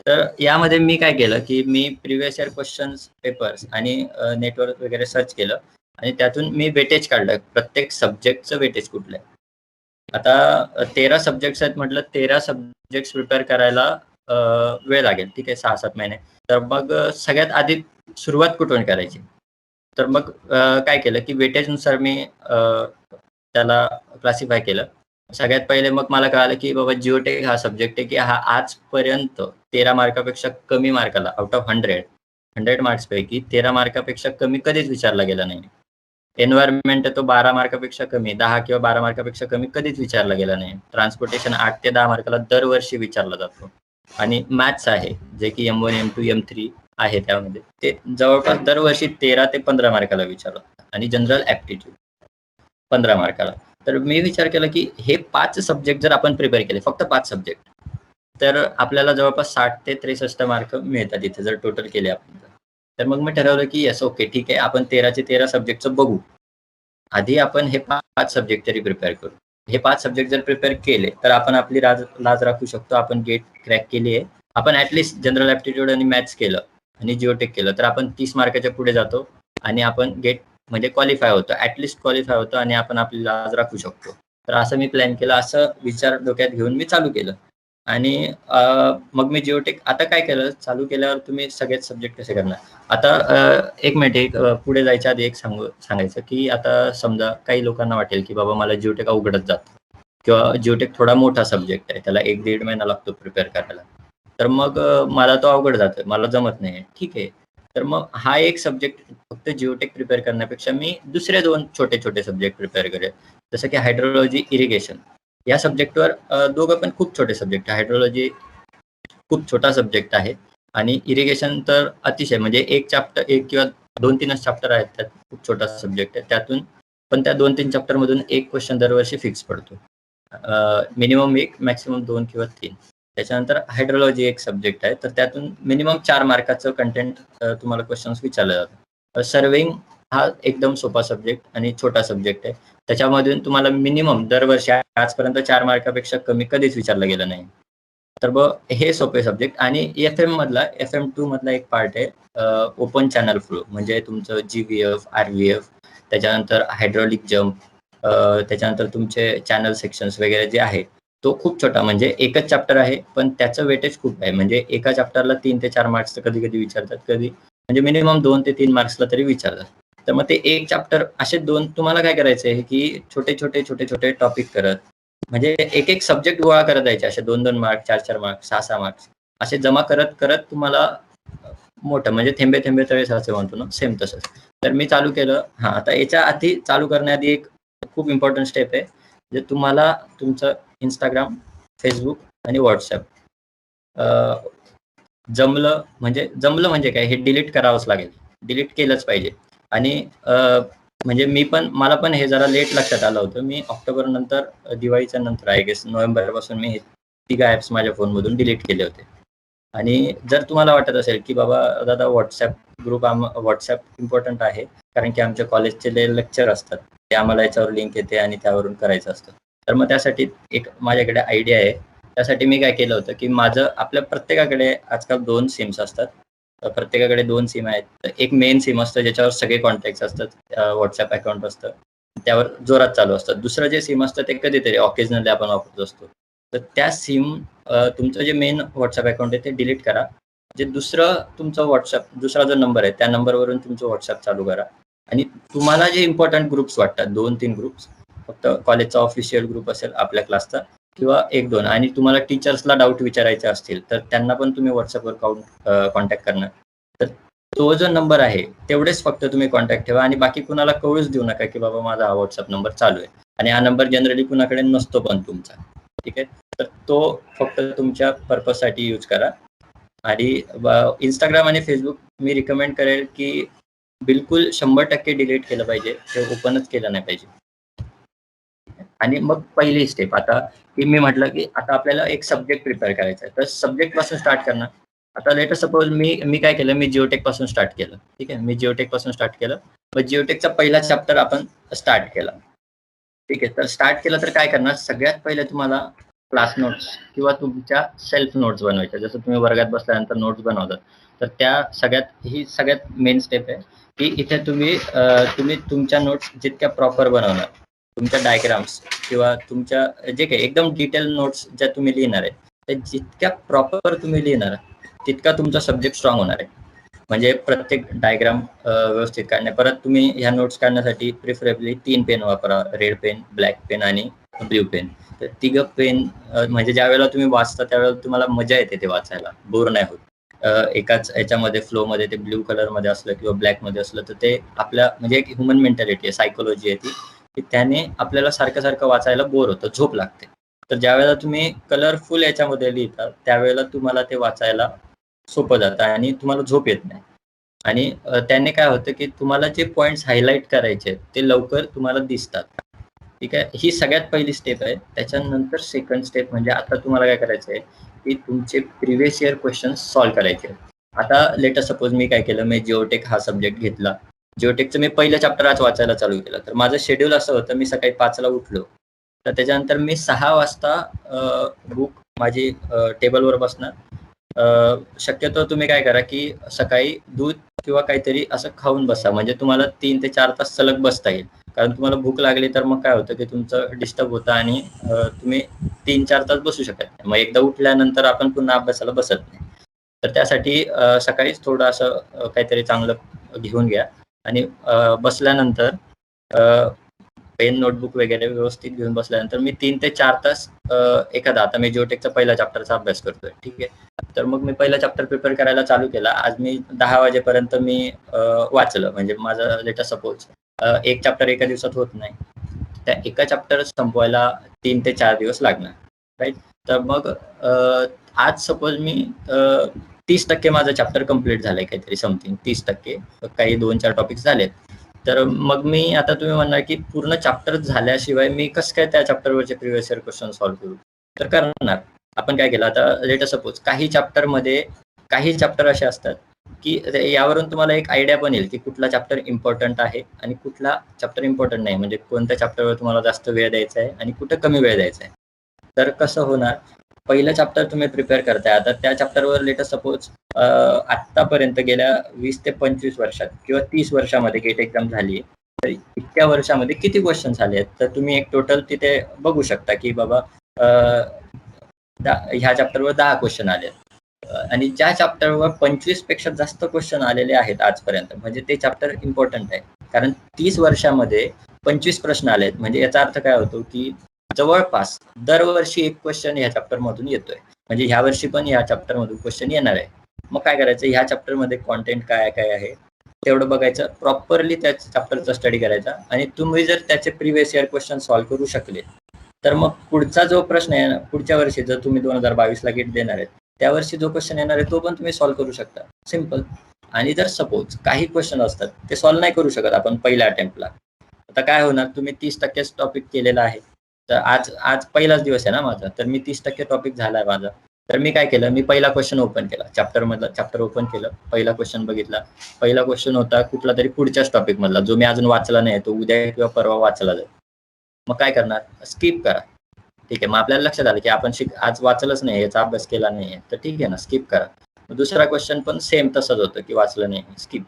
तर यामध्ये मी काय केलं की मी प्रिव्हियस इयर क्वेश्चन्स पेपर्स आणि नेटवर वगैरे सर्च केलं आणि त्यातून मी वेटेज काढलं प्रत्येक सब्जेक्टचं वेटेज कुठलं आहे. आता 13 सब्जेक्ट्स आहेत म्हटलं 13 सब्जेक्ट्स प्रिपेअर करायला वेळ लागेल. ठीक आहे 6-7 महिने. तर मग सगळ्यात आधी सुरुवात कुठून करायची. तर मग काय केलं की वेटेजनुसार मी त्याला क्लासिफाय केलं. सगळ्यात पहिले मग मला कळालं की बाबा जिओटेक हा सब्जेक्ट आहे की हा आजपर्यंत 13 मार्कापेक्षा कमी मार्काला आउट ऑफ 100 मार्क्सपैकी 13 मार्कापेक्षा कमी कधीच विचारला गेला नाही. एन्व्हायरमेंट तो 12 मार्कापेक्षा कमी 10 किंवा 12 मार्कापेक्षा कमी कधीच विचारला गेला नाही. ट्रान्सपोर्टेशन 8 ते 10 मार्काला दरवर्षी विचारला जातो. आणि मॅथ्स आहे जे की M1 M2 M3 आहे त्यामध्ये ते जवळपास दरवर्षी 13 ते 15 मार्काला विचारलं आणि जनरल ऍप्टिट्यूड 15 मार्काला. तर मी विचार केला की हे 5 सब्जेक्ट जर आपण प्रिपेअर केले फक्त 5 सब्जेक्ट तर आपल्याला जवळपास 60 ते 63 मार्क मिळतात इथे जर टोटल केले आपण. तर मग मी ठरवलं की येस ओके ठीक आहे आपण 13चे 13 सब्जेक्टचं बघू. आधी आपण हे 5 सब्जेक्ट तरी प्रिपेअर करू. हे 5 सब्जेक्ट जर प्रिपेअर केले तर आपण आपली लाज राखू शकतो. आपण गेट क्रॅक केली आहे. आपण ऍटलिस्ट जनरल ऍप्टिट्यूड आणि मॅथ्स केलं आणि जिओटेक केलं तर आपण 30 मार्काच्या पुढे जातो आणि आपण गेट म्हणजे क्वालिफाय होतो. ऍटलिस्ट क्वालिफाय होतो आणि आपण आपली लाज राखू शकतो. तर असं मी प्लॅन केलं. असं विचार डोक्यात घेऊन मी चालू केलं. आणि मग मी जिओटेक आता काय केलं चालू केल्यावर तुम्ही सगळेच सब्जेक्ट कसे करणार. आता एक मिनिट पुढे जायच्या आधी एक सांगायचं की आता समजा काही लोकांना वाटेल की बाबा मला जिओटेक अवघडच जातं किंवा जिओटेक थोडा मोठा सब्जेक्ट आहे त्याला 1-1.5 महिना लागतो प्रिपेअर करायला. तर मग मला तो अवघड जातोय मला जमत नाही. ठीक आहे. तर मग हा एक सब्जेक्ट फक्त जिओटेक प्रिपेअर करण्यापेक्षा मी दुसरे 2 छोटे छोटे सब्जेक्ट प्रिपेअर करेल. जसं की हायड्रोलॉजी इरिगेशन या सब्जेक्टवर दोघं पण खूप छोटे सब्जेक्ट आहे. हायड्रोलॉजी खूप छोटा सब्जेक्ट आहे आणि इरिगेशन तर अतिशय म्हणजे एक किंवा 2-3च चॅप्टर आहेत त्यात. खूप छोटा सब्जेक्ट आहे. त्यातून पण त्या 2-3 चॅप्टर मधून एक क्वेश्चन दरवर्षी फिक्स पडतो. मिनिमम 1 मॅक्सिमम 2 किंवा 3. त्याच्यानंतर हायड्रोलॉजी एक सब्जेक्ट आहे तर त्यातून मिनिमम 4 मार्काचं कंटेंट तुम्हाला क्वेश्चन्स विचारले जातात. सर्विंग हा एकदम सोपा सब्जेक्ट आणि छोटा सब्जेक्ट आहे. त्याच्यामधून तुम्हाला मिनिमम दरवर्षी आजपर्यंत 4 मार्कापेक्षा कमी कधीच विचारलं गेलं नाही. तर मग हे सोपे सब्जेक्ट आणि FM2 मधला एक पार्ट आहे ओपन चॅनल फ्लो म्हणजे तुमचं GVF, RVF त्याच्यानंतर हायड्रॉलिक जम्प त्याच्यानंतर तुमचे चॅनल सेक्शन्स वगैरे जे आहे तो खूप छोटा म्हणजे एकच चॅप्टर आहे पण त्याचं वेटेज खूप आहे. म्हणजे एका चॅप्टरला 3 ते 4 मार्क्स कधी कधी विचारतात कधी म्हणजे मिनिमम 2 ते 3 मार्क्सला तरी विचारतात. तर मग ते एक चॅप्टर असे 2 तुम्हाला काय करायचं आहे की छोटे टॉपिक करत म्हणजे एक सब्जेक्ट गोळा करत जायचे असे 2-2 मार्क 4-4 मार्क 6-6 मार्क्स असे जमा करत करत तुम्हाला मोठं म्हणजे थेंबे थेंबे तळे साचे म्हणतो ना सेम तसंच. तर मी चालू केलं. आता याच्या आधी चालू करण्याआधी एक खूप इम्पॉर्टंट स्टेप आहे. जे तुम्हाला तुमचं इंस्टाग्राम, फेसबुक आणि व्हॉट्सअप जमलं म्हणजे काय, हे डिलीट करावंच लागेल. डिलीट केलंच पाहिजे. आणि म्हणजे मला पण हे जरा लेट लक्षात आलं होतं. मी ऑक्टोबर नंतर, दिवाळीच्या नंतर आय गेस नोव्हेंबरपासून मी हे 3 ॲप्स माझ्या फोनमधून डिलीट केले होते. आणि जर तुम्हाला वाटत असेल की बाबा दादा व्हॉट्सअप इम्पॉर्टंट आहे, कारण की आमच्या कॉलेजचे लेक्चर असतात, ते आम्हाला याच्यावर लिंक येते आणि त्यावरून करायचं असतं. तर मग त्यासाठी एक माझ्याकडे आयडिया आहे. त्यासाठी मी काय केलं होतं की आपल्या प्रत्येकाकडे आजकाल 2 सिम्स असतात. प्रत्येकाकडे 2 सिम आहेत. तर एक मेन सिम असतं ज्याच्यावर सगळे कॉन्टॅक्ट्स असतात. व्हॉट्सअप अकाउंट असतं. त्यावर जोरात चालू असतात. दुसरं जे सिम असतं ते कधीतरी ऑकेजनली आपण वापरत असतो. तर त्या तुमचं जे मेन व्हॉट्सअप अकाउंट आहे ते डिलीट करा. जे दुसरा जो नंबर आहे त्या नंबरवरून तुमचं व्हॉट्सअप चालू करा. आणि तुम्हाला जे इम्पोर्टंट ग्रुप्स वाटतात, 2-3 ग्रुप्स, फक्त कॉलेजचा ऑफिशियल ग्रुप असेल आपल्या क्लासचा, किंवा 1-2, आणि तुम्हाला टीचर्सला डाऊट विचारायचे असतील तर त्यांना पण तुम्ही व्हॉट्सअपवर कॉन्टॅक्ट करणार. तर तो जो नंबर आहे तेवढेच फक्त तुम्ही कॉन्टॅक्ट ठेवा आणि बाकी कुणाला कळूच देऊ नका की बाबा माझा हा व्हॉट्सअप नंबर चालू आहे. आणि हा नंबर जनरली कुणाकडे नसतो पण तुमचा. ठीक आहे. तर तो फक्त तुमच्या पर्पजसाठी यूज करा. आणि इंस्टाग्राम आणि फेसबुक मी रिकमेंड करेल की बिलकुल 100% डिलीट केलं पाहिजे. ते ओपनच केलं नाही पाहिजे. आणि मग पहिली स्टेप आता, की मी म्हटलं की आता आपल्याला एक सब्जेक्ट प्रिपेअर करायचा आहे. तर सब्जेक्ट पासून स्टार्ट करणार. आता लेट अस सपोज मी काय केलं, मी जिओटेक पासून स्टार्ट केलं. ठीक आहे. मी जिओटेक पासून स्टार्ट केलं. मग जिओटेकचा पहिला चॅप्टर आपण स्टार्ट केला. ठीक आहे. तर स्टार्ट केलं तर काय करणार, सगळ्यात पहिले तुम्हाला क्लास नोट्स किंवा तुमच्या सेल्फ नोट्स बनवायच्या. जसं तुम्ही वर्गात बसल्यानंतर नोट्स बनवतात. तर ही सगळ्यात मेन स्टेप आहे, की इथे तुम्ही तुमच्या नोट्स जितक्या प्रॉपर बनवणार, तुमच्या डायग्राम्स किंवा तुमच्या जे काही एकदम डिटेल नोट्स ज्या तुम्ही लिहिणार आहे, त्या जितक्या प्रॉपर तुम्ही लिहिणार, तितका तुमचा सब्जेक्ट स्ट्रॉंग होणार आहे. म्हणजे प्रत्येक डायग्राम व्यवस्थित काढणे. परत तुम्ही ह्या नोट्स काढण्यासाठी प्रिफरेबली 3 पेन वापरा. रेड पेन, ब्लॅक पेन आणि ब्ल्यू पेन. तर तिघं पेन म्हणजे ज्यावेळेला तुम्ही वाचता त्यावेळेला तुम्हाला मजा येते ते वाचायला, बोर नाही होत. एकाच याच्यामध्ये फ्लोमध्ये ते ब्ल्यू कलरमध्ये असलं किंवा ब्लॅकमध्ये असलं तर ते आपल्या म्हणजे एक ह्युमन मेंटॅलिटी आहे, सायकोलॉजी आहे ती, की त्याने आपल्याला सारखं वाचायला बोर होतं, झोप लागते. तर ज्यावेळेला तुम्ही कलरफुल याच्यामध्ये लिहिता त्यावेळेला तुम्हाला ते वाचायला सोपं जातं आणि तुम्हाला झोप येत नाही. आणि त्याने काय होतं की तुम्हाला जे पॉइंट्स हायलाइट करायचे आहेत ते लवकर तुम्हाला दिसतात. ठीक आहे. ही सगळ्यात पहिली स्टेप आहे. त्याच्यानंतर सेकंड स्टेप म्हणजे आता तुम्हाला काय करायचं आहे, की तुमचे प्रिव्हियस इयर क्वेश्चन्स सॉल्व्ह करायचे आहेत. आता लेट अस सपोज मी काय केलं, मी जिओटेक हा सब्जेक्ट घेतला. जिओटेकचं मी पहिलं चॅप्टर आज वाचायला चालू केलं. तर माझं शेड्यूल असं होतं, मी सकाळी 5ला उठलो. तर त्याच्यानंतर मी 6 वाजता बुक माझी टेबलवर बसणार. शक्यतो तुम्ही काय करा, की सकाळी दूध किंवा काहीतरी असं खाऊन बसा. म्हणजे तुम्हाला 3 ते 4 तास सलग बसता येईल. कारण तुम्हाला भूक लागली तर मग काय होतं, की तुमचं डिस्टर्ब होतं आणि तुम्ही 3-4 तास बसू शकत नाही. मग एकदा उठल्यानंतर आपण पुन्हा अभ्यासाला बसत नाही. तर त्यासाठी सकाळीच थोडं असं काहीतरी चांगलं घेऊन घ्या. आणि बसल्यानंतर पेन, नोटबुक वगैरे व्यवस्थित घेऊन बसल्यानंतर मी 3 ते 4 तास एखादा, आता मी जिओटेकचा पहिला चॅप्टरचा अभ्यास करतोय. ठीक आहे. तर मग मी पहिला चॅप्टर प्रिपेअर करायला चालू केला. आज मी 10 वाजेपर्यंत मी वाचलं. म्हणजे माझं लेट अस सपोज एक चॅप्टर एका दिवसात होत नाही. त्या एका चॅप्टर संपवायला 3 ते 4 दिवस लागणार. राईट. तर मग आज सपोज मी 30% माझं चॅप्टर कंप्लीट झालंय, काहीतरी समथिंग 30%. काही 2-4 टॉपिक्स झालेत. तर मग मी आता तुम्ही म्हणणार की पूर्ण चॅप्टर झाल्याशिवाय मी कसं काय त्या चॅप्टरवरचे प्रिव्हियस इयर क्वेश्चन सॉल्व्ह करू? तर करणार. आपण काय केलं, आता लेट अस सपोज काही चॅप्टर असे असतात की यावरून तुम्हाला एक आयडिया पण येईल की कुठला चॅप्टर इम्पॉर्टंट आहे आणि कुठला चॅप्टर इम्पॉर्टंट नाही. म्हणजे कोणत्या चॅप्टरवर तुम्हाला जास्त वेळ द्यायचा आहे आणि कुठं कमी वेळ द्यायचा आहे. तर कसं होणार, पहिलं चॅप्टर तुम्ही प्रिपेअर करताय, आता त्या चॅप्टरवर लेट अस सपोज आत्तापर्यंत गेल्या 20 ते 25 वर्षात किंवा 30 वर्षामध्ये गेट एक्झाम झाली, तर इतक्या वर्षामध्ये किती क्वेश्चन्स आले आहेत. तर तुम्ही एक टोटल तिथे बघू शकता की बाबा ह्या चॅप्टरवर 10 क्वेश्चन आले आणि ज्या चॅप्टरवर 25 पेक्षा जास्त क्वेश्चन आलेले आहेत आजपर्यंत, म्हणजे ते चॅप्टर इम्पॉर्टंट आहे. कारण 30 वर्षामध्ये 25 प्रश्न आलेत. म्हणजे याचा अर्थ काय होतो, की जवळपास दरवर्षी एक क्वेश्चन ह्या चॅप्टर मधून येतोय. म्हणजे ह्या वर्षी पण ह्या चॅप्टर मधून क्वेश्चन येणार आहे. मग काय करायचं, ह्या चॅप्टर मध्ये कॉन्टेंट काय काय आहे तेवढं बघायचं, प्रॉपरली त्या चॅप्टरचा स्टडी करायचा, आणि तुम्ही जर त्याचे प्रिव्हियस इयर क्वेश्चन सॉल्व्ह करू शकले तर मग पुढचा जो प्रश्न आहे ना, पुढच्या वर्षी जर तुम्ही 2022ला गेट देणार आहेत, त्या वर्षी जो क्वेश्चन येणार आहे तो पण तुम्ही सॉल्व्ह करू शकता, सिम्पल. आणि जर सपोज काही क्वेश्चन असतात ते सॉल्व्ह नाही करू शकत आपण पहिल्या अटेम्प्टला, आता काय होणार, तुम्ही 30% टॉपिक केलेला आहे, तर आज आज पहिलाच दिवस आहे ना माझा, तर मी 30% टॉपिक झाला आहे माझा, तर मी काय केलं, मी पहिला क्वेश्चन ओपन केला, चॅप्टर ओपन केलं, पहिला क्वेश्चन बघितला. पहिला क्वेश्चन होता कुठला तरी पुढच्याच टॉपिक मधला, जो मी अजून वाचला नाही, तो उद्या किंवा परवा वाचला जाईल. मग काय करणार, स्किप करा. ठीक आहे, मग आपल्याला लक्षात आलं की आपण आज वाचलंच नाही, याचा अभ्यास केला नाहीये, तर ठीक आहे ना, स्किप करा. दुसरा क्वेश्चन पण सेम तसंच होतं की वाचलं नाही, स्किप.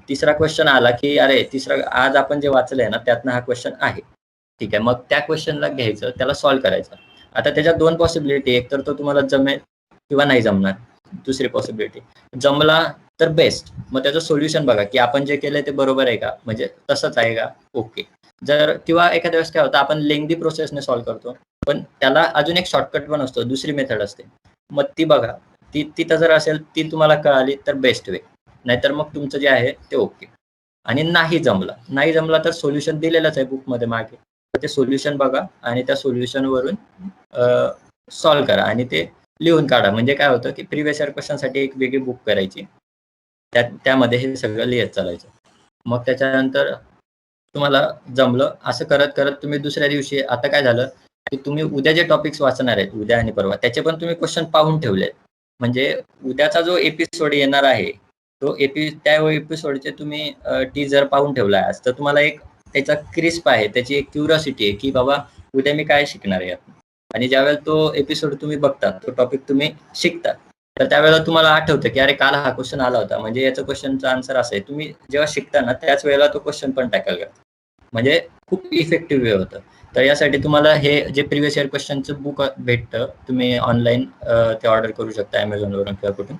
तिसरा क्वेश्चन आला की अरे आज आपण जे वाचलंय ना त्यातनं हा क्वेश्चन आहे, ठीक आहे, मग त्या क्वेश्चनला घ्यायचं, त्याला सॉल्व्ह करायचं. आता त्याच्यात दोन पॉसिबिलिटी, एक तर तो तुम्हाला जमेल किंवा नाही जमणार. दुसरी पॉसिबिलिटी, जमला तर बेस्ट, मग त्याचं सोल्युशन बघा की आपण जे केलंय ते बरोबर आहे का, म्हणजे तसंच आहे का, ओके. जर किंवा एखाद्या वेळेस काय होतं, आपण लेंदी प्रोसेसने सॉल्व्ह करतो, पण त्याला अजून एक शॉर्टकट पण असतो, दुसरी मेथड असते, मग ती बघा. तिथं जर असेल, ती तुम्हाला कळाली तर बेस्ट वे, नाहीतर मग तुमचं जे आहे ते ओके. आणि नाही जमला तर सोल्युशन दिलेलंच आहे बुकमध्ये मागे, ते सोल्युशन बघा आणि त्या सोल्युशनवरून सॉल्व्ह करा आणि ते लिहून काढा. म्हणजे काय होतं की प्रिव्हियस इयर क्वेश्चनसाठी एक वेगळी बुक करायची, त्यामध्ये हे सगळं लिहित चालायचं. मग त्याच्यानंतर तुम्हाला जमलं, असं करत करत तुम्ही दुसऱ्या दिवशी, आता काय झालं की तुम्ही उद्या जे टॉपिक्स वाचणार आहेत, उद्या आणि परवा, त्याचे पण तुम्ही क्वेश्चन पाहून ठेवले. म्हणजे उद्याचा जो एपिसोड येणार आहे, तो त्या एपिसोडचे तुम्ही टीजर पाहून ठेवला आहे, तर तुम्हाला एक त्याचा क्रिस्प आहे, त्याची एक क्युरिओसिटी आहे की बाबा उद्या मी काय शिकणार आहे. आणि ज्यावेळेला तो एपिसोड तुम्ही बघता, तो टॉपिक तुम्ही शिकता, तर त्यावेळेला तुम्हाला आठवतं की अरे काल हा क्वेश्चन आला होता, म्हणजे याचा क्वेश्चनचा आन्सर असं आहे. तुम्ही जेव्हा शिकता ना त्याच वेळेला तो क्वेश्चन पण टॅकल करता, म्हणजे खूप इफेक्टिव्ह वे होतं. तर यासाठी तुम्हाला हे जे प्रिव्हियस इयर क्वेश्चनचं बुक भेटतं, तुम्ही ऑनलाईन ते ऑर्डर करू शकता Amazonवरून किंवा कुठून,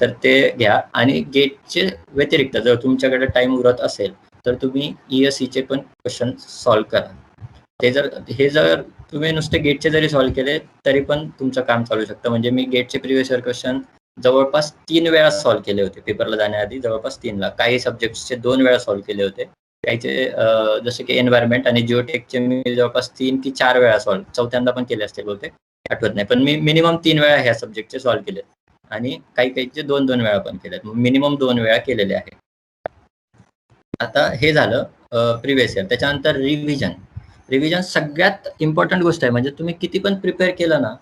तर ते घ्या. आणि गेटचे व्यतिरिक्त जर तुमच्याकडे टाइम उरत असेल तर तुम्ही ESEचे पण क्वेश्चन सॉल्व्ह करा. हे जर तुम्ही नुसते गेटचे जरी सॉल्व्ह केले तरी पण तुमचं काम चालू शकतं. म्हणजे मी गेटचे प्रिव्हियस इयर क्वेश्चन जवळपास 3 वेळा सॉल्व्ह केले होते पेपरला जाण्याआधी, जवळपास 3 ला. काही सब्जेक्ट्सचे 2 वेळा सॉल्व्ह केले होते. काहीचे जसे की एन्व्हायरमेंट आणि जिओटेकचे मी जवळपास 3 की 4 वेळा सॉल्व्ह, चौथ्यांदा पण केले असते बहुतेक, आठवत नाही, पण मी मिनिमम 3 वेळा ह्या सब्जेक्टचे सॉल्व्ह केले. आणि काहीचे 2-2 वेळा पण केलेत, मिनिमम 2 वेळा केलेले आहे. आता हे झालं प्रिव्हियस इयर. त्याच्यानंतर रिव्हिजन सगळ्यात इम्पॉर्टंट गोष्ट आहे. म्हणजे तुम्ही किती पण प्रिपेअर केलं ना,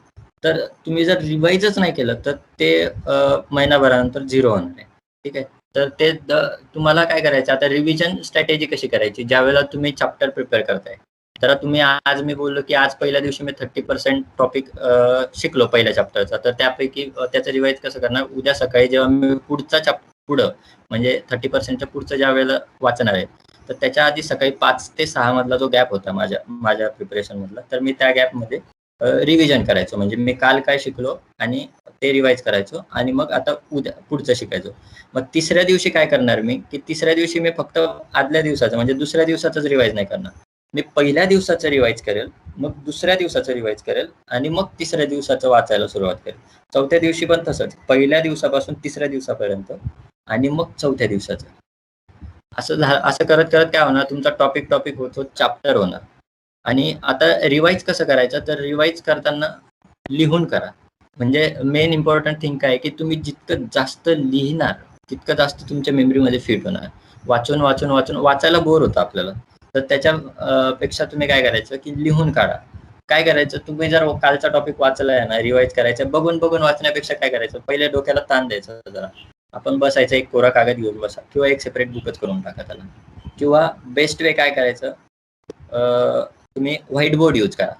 तर तुम्ही जर रिवाइजच नाही केलं तर ते महिनाभरानंतर 0 होणार आहे. ठीक आहे, तर ते तुम्हाला काय करायचं, आता रिव्हिजन स्ट्रॅटेजी कशी करायची, ज्यावेळेला तुम्ही चॅप्टर प्रिपेअर करताय. तर तुम्ही आज मी बोललो की आज पहिल्या दिवशी मी 30% टॉपिक शिकलो पहिल्या चॅप्टरचा, तर त्यापैकी त्याचं रिवाइज कसं करणार, उद्या सकाळी जेव्हा मी पुढं म्हणजे 30%च्या पुढचं ज्या वेळेला वाचणार आहे, तर त्याच्या आधी सकाळी 5 ते 6 मधला जो गॅप होता माझ्या प्रिपरेशन मधला, तर मी त्या गॅपमध्ये रिव्हिजन करायचो. म्हणजे मी काल काय शिकलो आणि ते रिवाइज करायचो, आणि मग आता उद्या पुढचं शिकायचो. मग तिसऱ्या दिवशी काय करणार मी, की तिसऱ्या दिवशी मी फक्त आदल्या दिवसाचं म्हणजे दुसऱ्या दिवसाचंच रिवाइज नाही करणार. मी पहिल्या दिवसाचं रिवाइज करेल, मग दुसऱ्या दिवसाचं रिवाइज करेल, आणि मग तिसऱ्या दिवसाचं वाचायला सुरुवात करेल. चौथ्या दिवशी पण तसंच, पहिल्या दिवसापासून तिसऱ्या दिवसापर्यंत, आणि मग चौथ्या दिवसाचं. असं करत करत काय होणार, तुमचा टॉपिक होत चॅप्टर होणार. आणि आता रिवाइज कसं करायचं, तर रिवाइज करताना लिहून करा. म्हणजे मेन इम्पॉर्टंट थिंग काय की तुम्ही जितकं जास्त लिहिणार तितकं जास्त तुमच्या मेमरीमध्ये फिट होणार. वाचून वाचायला बोर होतं आपल्याला, तर त्याच्या पेक्षा तुम्ही काय करायचं की लिहून काढा. काय करायचं, तुम्ही जर कालचा टॉपिक वाचला आहे ना, रिवाइज करायचं, बघून वाचण्यापेक्षा काय करायचं, पहिले डोक्याला ताण द्यायचं जरा. आपण बसायचं, एक कोरा कागद घेऊन बसा, किंवा एक सेपरेट बुकच करून टाका त्याला. किंवा बेस्ट वे काय करायचं, तुम्ही व्हाईट बोर्ड यूज करा.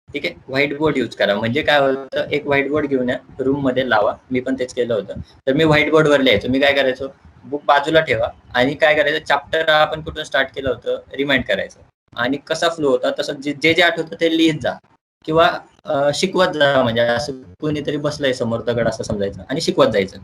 ठीक आहे, व्हाईट बोर्ड यूज करा. म्हणजे काय होतं, एक व्हाईट बोर्ड घेऊन या, रूम मध्ये लावा. मी पण तेच केलं होतं. तर मी व्हाईट बोर्डवर लिहायचो. मी काय करायचो, बुक बाजूला ठेवा, आणि काय करायचं, चॅप्टर आपण कुठून स्टार्ट केलं होतं रिमाइंड करायचं, आणि कसा फ्लो होता तसं जे आठवतं ते लिहित जा, किंवा शिकवत जा. म्हणजे असं कोणीतरी बसलंय समोर दगड असं समजायचं आणि शिकवत जायचं.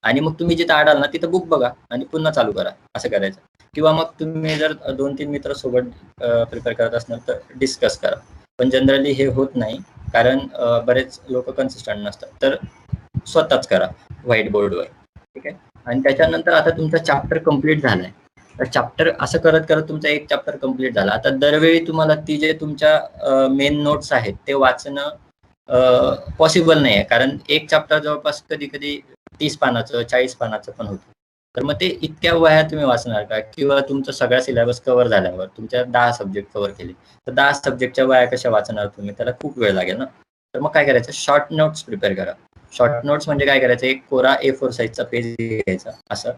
आणि मग तुम्ही जिथं अडाल ना तिथं बुक बघा आणि पुन्हा चालू करा, असं करायचं. किंवा मग तुम्ही जर 2-3 मित्र सोबत प्रिपेअर करत असणार तर डिस्कस करा. पण जनरली हे होत नाही, कारण बरेच लोक कन्सिस्टंट नसतात. तर स्वतःच करा व्हाईट बोर्डवर. ठीक आहे. आणि त्याच्यानंतर आता तुमचा चॅप्टर कम्प्लीट झालाय. तर चॅप्टर असं करत करत तुमचा एक चॅप्टर कम्प्लीट झाला. आता दरवेळी तुम्हाला ती जे तुमच्या मेन नोट्स आहेत ते वाचणं पॉसिबल नाही आहे, कारण एक चॅप्टर जवळपास कधी कधी 30 पानाचं 40 पानाचं पण होतं. तर मग ते इतक्या वह्या तुम्ही वाचणार का? किंवा तुमचा सगळा सिलेबस कव्हर झाल्यावर तुमच्या 10 सब्जेक्ट कव्हर केले, तर 10 सब्जेक्टच्या वह्या कशा वाचणार तुम्ही? त्याला खूप वेळ लागेल ना. तर मग काय करायचं, शॉर्ट नोट्स प्रिपेअर करा. शॉर्ट नोट्स म्हणजे काय करायचं, एक कोरा A4 साईजचा पेज घ्यायचा असं.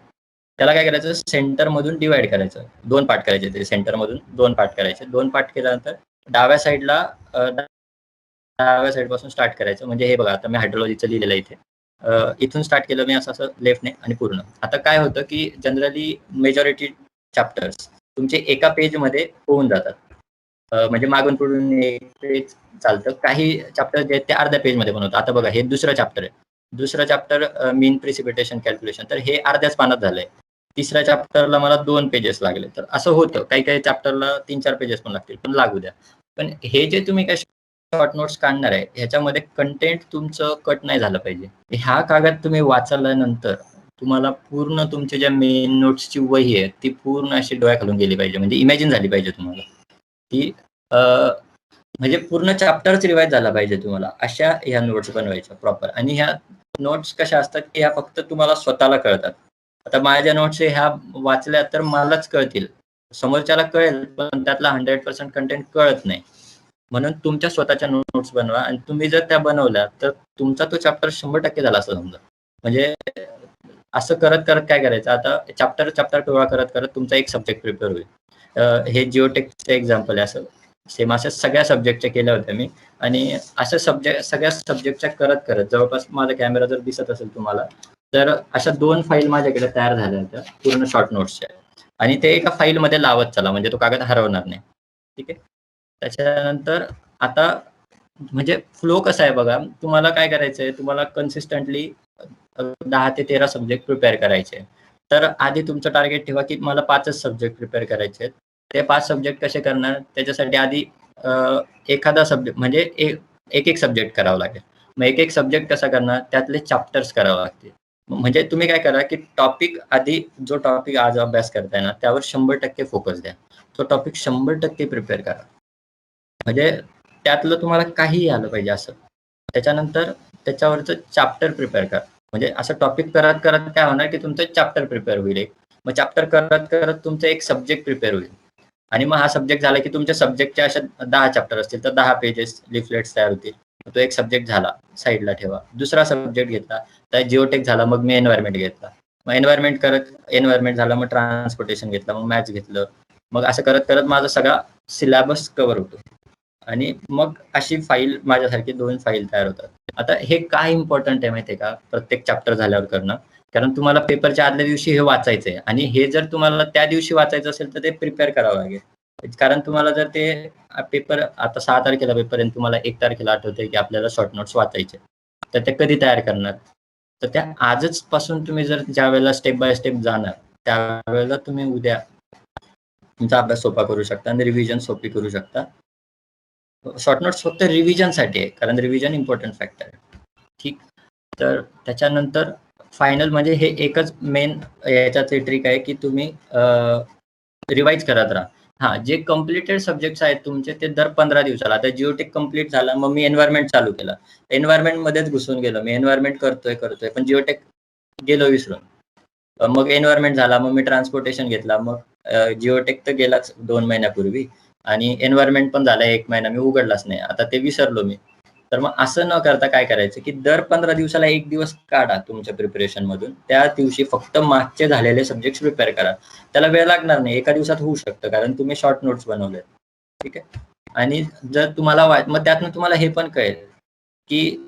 त्याला काय करायचं, सेंटर मधून डिवाइड करायचं, 2 पार्ट करायचे. ते सेंटर मधून 2 पार्ट करायचे. 2 पार्ट केल्यानंतर डाव्या साईडला डाव्या साईड पासून स्टार्ट करायचं. म्हणजे हे बघा, आता मी हायड्रोलॉजीचं लिहिलेलं आहे इथे. इथून स्टार्ट केलं मी असं लेफ्टने आणि पूर्ण. आता काय होतं की जनरली मेजॉरिटी चॅप्टर्स तुमचे एका पेजमध्ये होऊन जातात. म्हणजे मागून पुढून एक पेज चालतं. काही चॅप्टर जे आहेत ते अर्ध्या पेजमध्ये बनवतात. आता बघा, हे दुसरं चॅप्टर आहे. दुसरं चॅप्टर मीन प्रिसिपिटेशन कॅल्क्युलेशन, तर हे अर्ध्याच पानात झालंय. तिसऱ्या चॅप्टरला मला 2 पेजेस लागले. तर असं होतं. काही काही चॅप्टरला 3-4 पेजेस पण लागतील, पण लागू द्या. पण हे जे तुम्ही काय शॉर्ट नोट्स काढणार आहे, ह्याच्यामध्ये कंटेंट तुमचं कट नाही झालं पाहिजे. ह्या कागद तुम्ही वाचल्यानंतर तुम्हाला पूर्ण तुमच्या ज्या मेन नोट्सची वही आहे ती पूर्ण अशी डोळ्याखालून गेली पाहिजे. म्हणजे इमॅजिन झाली पाहिजे तुम्हाला की म्हणजे पूर्ण चॅप्टरच रिवाइज झाला पाहिजे तुम्हाला. अशा ह्या नोट्स बनवायच्या प्रॉपर. आणि ह्या नोट्स कशा असतात की ह्या फक्त तुम्हाला स्वतःला कळतात. आता माझ्या ज्या नोट्स ह्या वाचल्या तर मलाच कळतील, समोरच्याला कळेल पण त्यातला 100% कंटेंट कळत नाही. म्हणून तुमच्या स्वतःच्या नोट्स बनवा, आणि तुम्ही जर त्या बनवल्या तर तुमचा तो चॅप्टर 100% झाला असं समजा. म्हणजे असं करत करत काय करायचं, आता चॅप्टर चॅप्टर टोळा करत करत तुमचा एक सब्जेक्ट प्रिपेअर होईल. हे जिओटेकचं एक्झाम्पल आहे. असं सेम अशा सगळ्या सब्जेक्टच्या केल्या होत्या मी. आणि असं सगळ्या सब्जेक्टच्या करत करत जवळपास माझा कॅमेरा जर दिसत असेल तुम्हाला, तर अशा 2 फाईल माझ्याकडे तयार झाल्या होत्या पूर्ण शॉर्ट नोट्सच्या. आणि ते एका फाईलमध्ये लावत चला, म्हणजे तो कागद हरवणार नाही. ठीक आहे. त्याच्यानंतर आता म्हणजे फ्लो कसा आहे बघा, तुम्हाला काय करायचंय, तुम्हाला कन्सिस्टंटली 10 ते 13 सब्जेक्ट प्रिपेअर करायचे. तर आधी तुमचं टार्गेट ठेवा की मला 5च सब्जेक्ट प्रिपेअर करायचे आहेत. ते 5 सब्जेक्ट कसे करणार, त्याच्यासाठी आधी एखादा सब्जेक्ट म्हणजे एक सब्जेक्ट करावा लागेल. मग एक सब्जेक्ट कसा करणार, त्यातले चॅप्टर्स करावे लागतील. म्हणजे तुम्ही काय करा की टॉपिक आधी, जो टॉपिक आज अभ्यास करताय ना त्यावर 100% फोकस द्या. तो टॉपिक 100% प्रिपेअर करा. म्हणजे त्यातलं तुम्हाला काहीही आलं पाहिजे असं. त्याच्यानंतर त्याच्यावरचं चॅप्टर प्रिपेअर करा. म्हणजे असं टॉपिक करत करत काय होणार की तुमचं चॅप्टर प्रिपेअर होईल एक. मग चॅप्टर करत करत तुमचं एक सब्जेक्ट प्रिपेअर होईल. आणि मग हा सब्जेक्ट झाला की तुमच्या सब्जेक्टच्या अशा 10 चॅप्टर असतील तर 10 पेजेस लिफलेट्स तयार होतील. तो एक सब्जेक्ट झाला, साईडला ठेवा. दुसरा सब्जेक्ट घेतला, तर जिओटेक झाला, मग मी एन्व्हायरमेंट घेतला. मग एन्व्हायरमेंट करत एन्व्हायरमेंट झाला, मग ट्रान्सपोर्टेशन घेतलं, मग मॅथ्स घेतलं. मग असं करत करत माझा सगळा सिलेबस कव्हर होतो. आणि मग अशी फाईल माझ्यासारखी 2 फाईल तयार होतात. आता हे काय इम्पॉर्टंट आहे माहिती आहे का, प्रत्येक चॅप्टर झाल्यावर करणं. कारण तुम्हाला पेपरच्या आदल्या दिवशी हे वाचायचंय, आणि हे जर तुम्हाला त्या दिवशी वाचायचं असेल तर ते प्रिपेअर करावं लागेल. कारण तुम्हाला जर ते पेपर आता 6 तारखेला पेपर आहे, तुम्हाला 1 तारखेला आठवतंय की आपल्याला शॉर्ट नोट्स वाचायचे. तर ते कधी तयार करणार? तर त्या आजच पासून तुम्ही जर ज्यावेळेला स्टेप बाय स्टेप जाणार, त्यावेळेला तुम्ही उद्या तुमचा अभ्यास सोपा करू शकता आणि रिव्हिजन सोपी करू शकता. शॉर्ट नोट्स फक्त रिव्हिजनसाठी आहे, कारण रिव्हिजन इम्पॉर्टंट फॅक्टर आहे. ठीक. तर त्याच्यानंतर फायनल म्हणजे हे एकच मेन याच्यातली ट्रिक आहे की तुम्ही रिवाइज करत राहा. हां, जे कंप्लीटेड सब्जेक्ट्स आहेत तुमचे ते दर 15 दिवसाला. आता जिओटेक कंप्लीट झाला, मग मी एन्व्हायर्नमेंट चालू केलं. एन्व्हायर्नमेंटमध्येच घुसून गेलो. मी एन्व्हायर्नमेंट करतोय, पण जिओटेक गेलो विसरून. मग एन्व्हायर्नमेंट झाला, मग मी ट्रान्सपोर्टेशन घेतला. मग जिओटेक तर गेलाच 2 महिन्यापूर्वी, आणि एन्व्हायर्नमेंट पण झाला 1 महिना, मी उघडलाच नाही. आता ते विसरलो मी. तर मग असं न करता काय करायचं की दर 15 दिवसाला 1 दिवस काढा तुमच्या प्रिपरेशनमधून. त्या दिवशी फक्त मागचे झालेले सब्जेक्ट्स प्रिपेअर करा. त्याला वेळ लागणार नाही, एका दिवसात होऊ शकतं, कारण तुम्ही शॉर्ट नोट्स बनवलेत. ठीक आहे. आणि जर तुम्हाला मग त्यातनं तुम्हाला हे पण कळेल की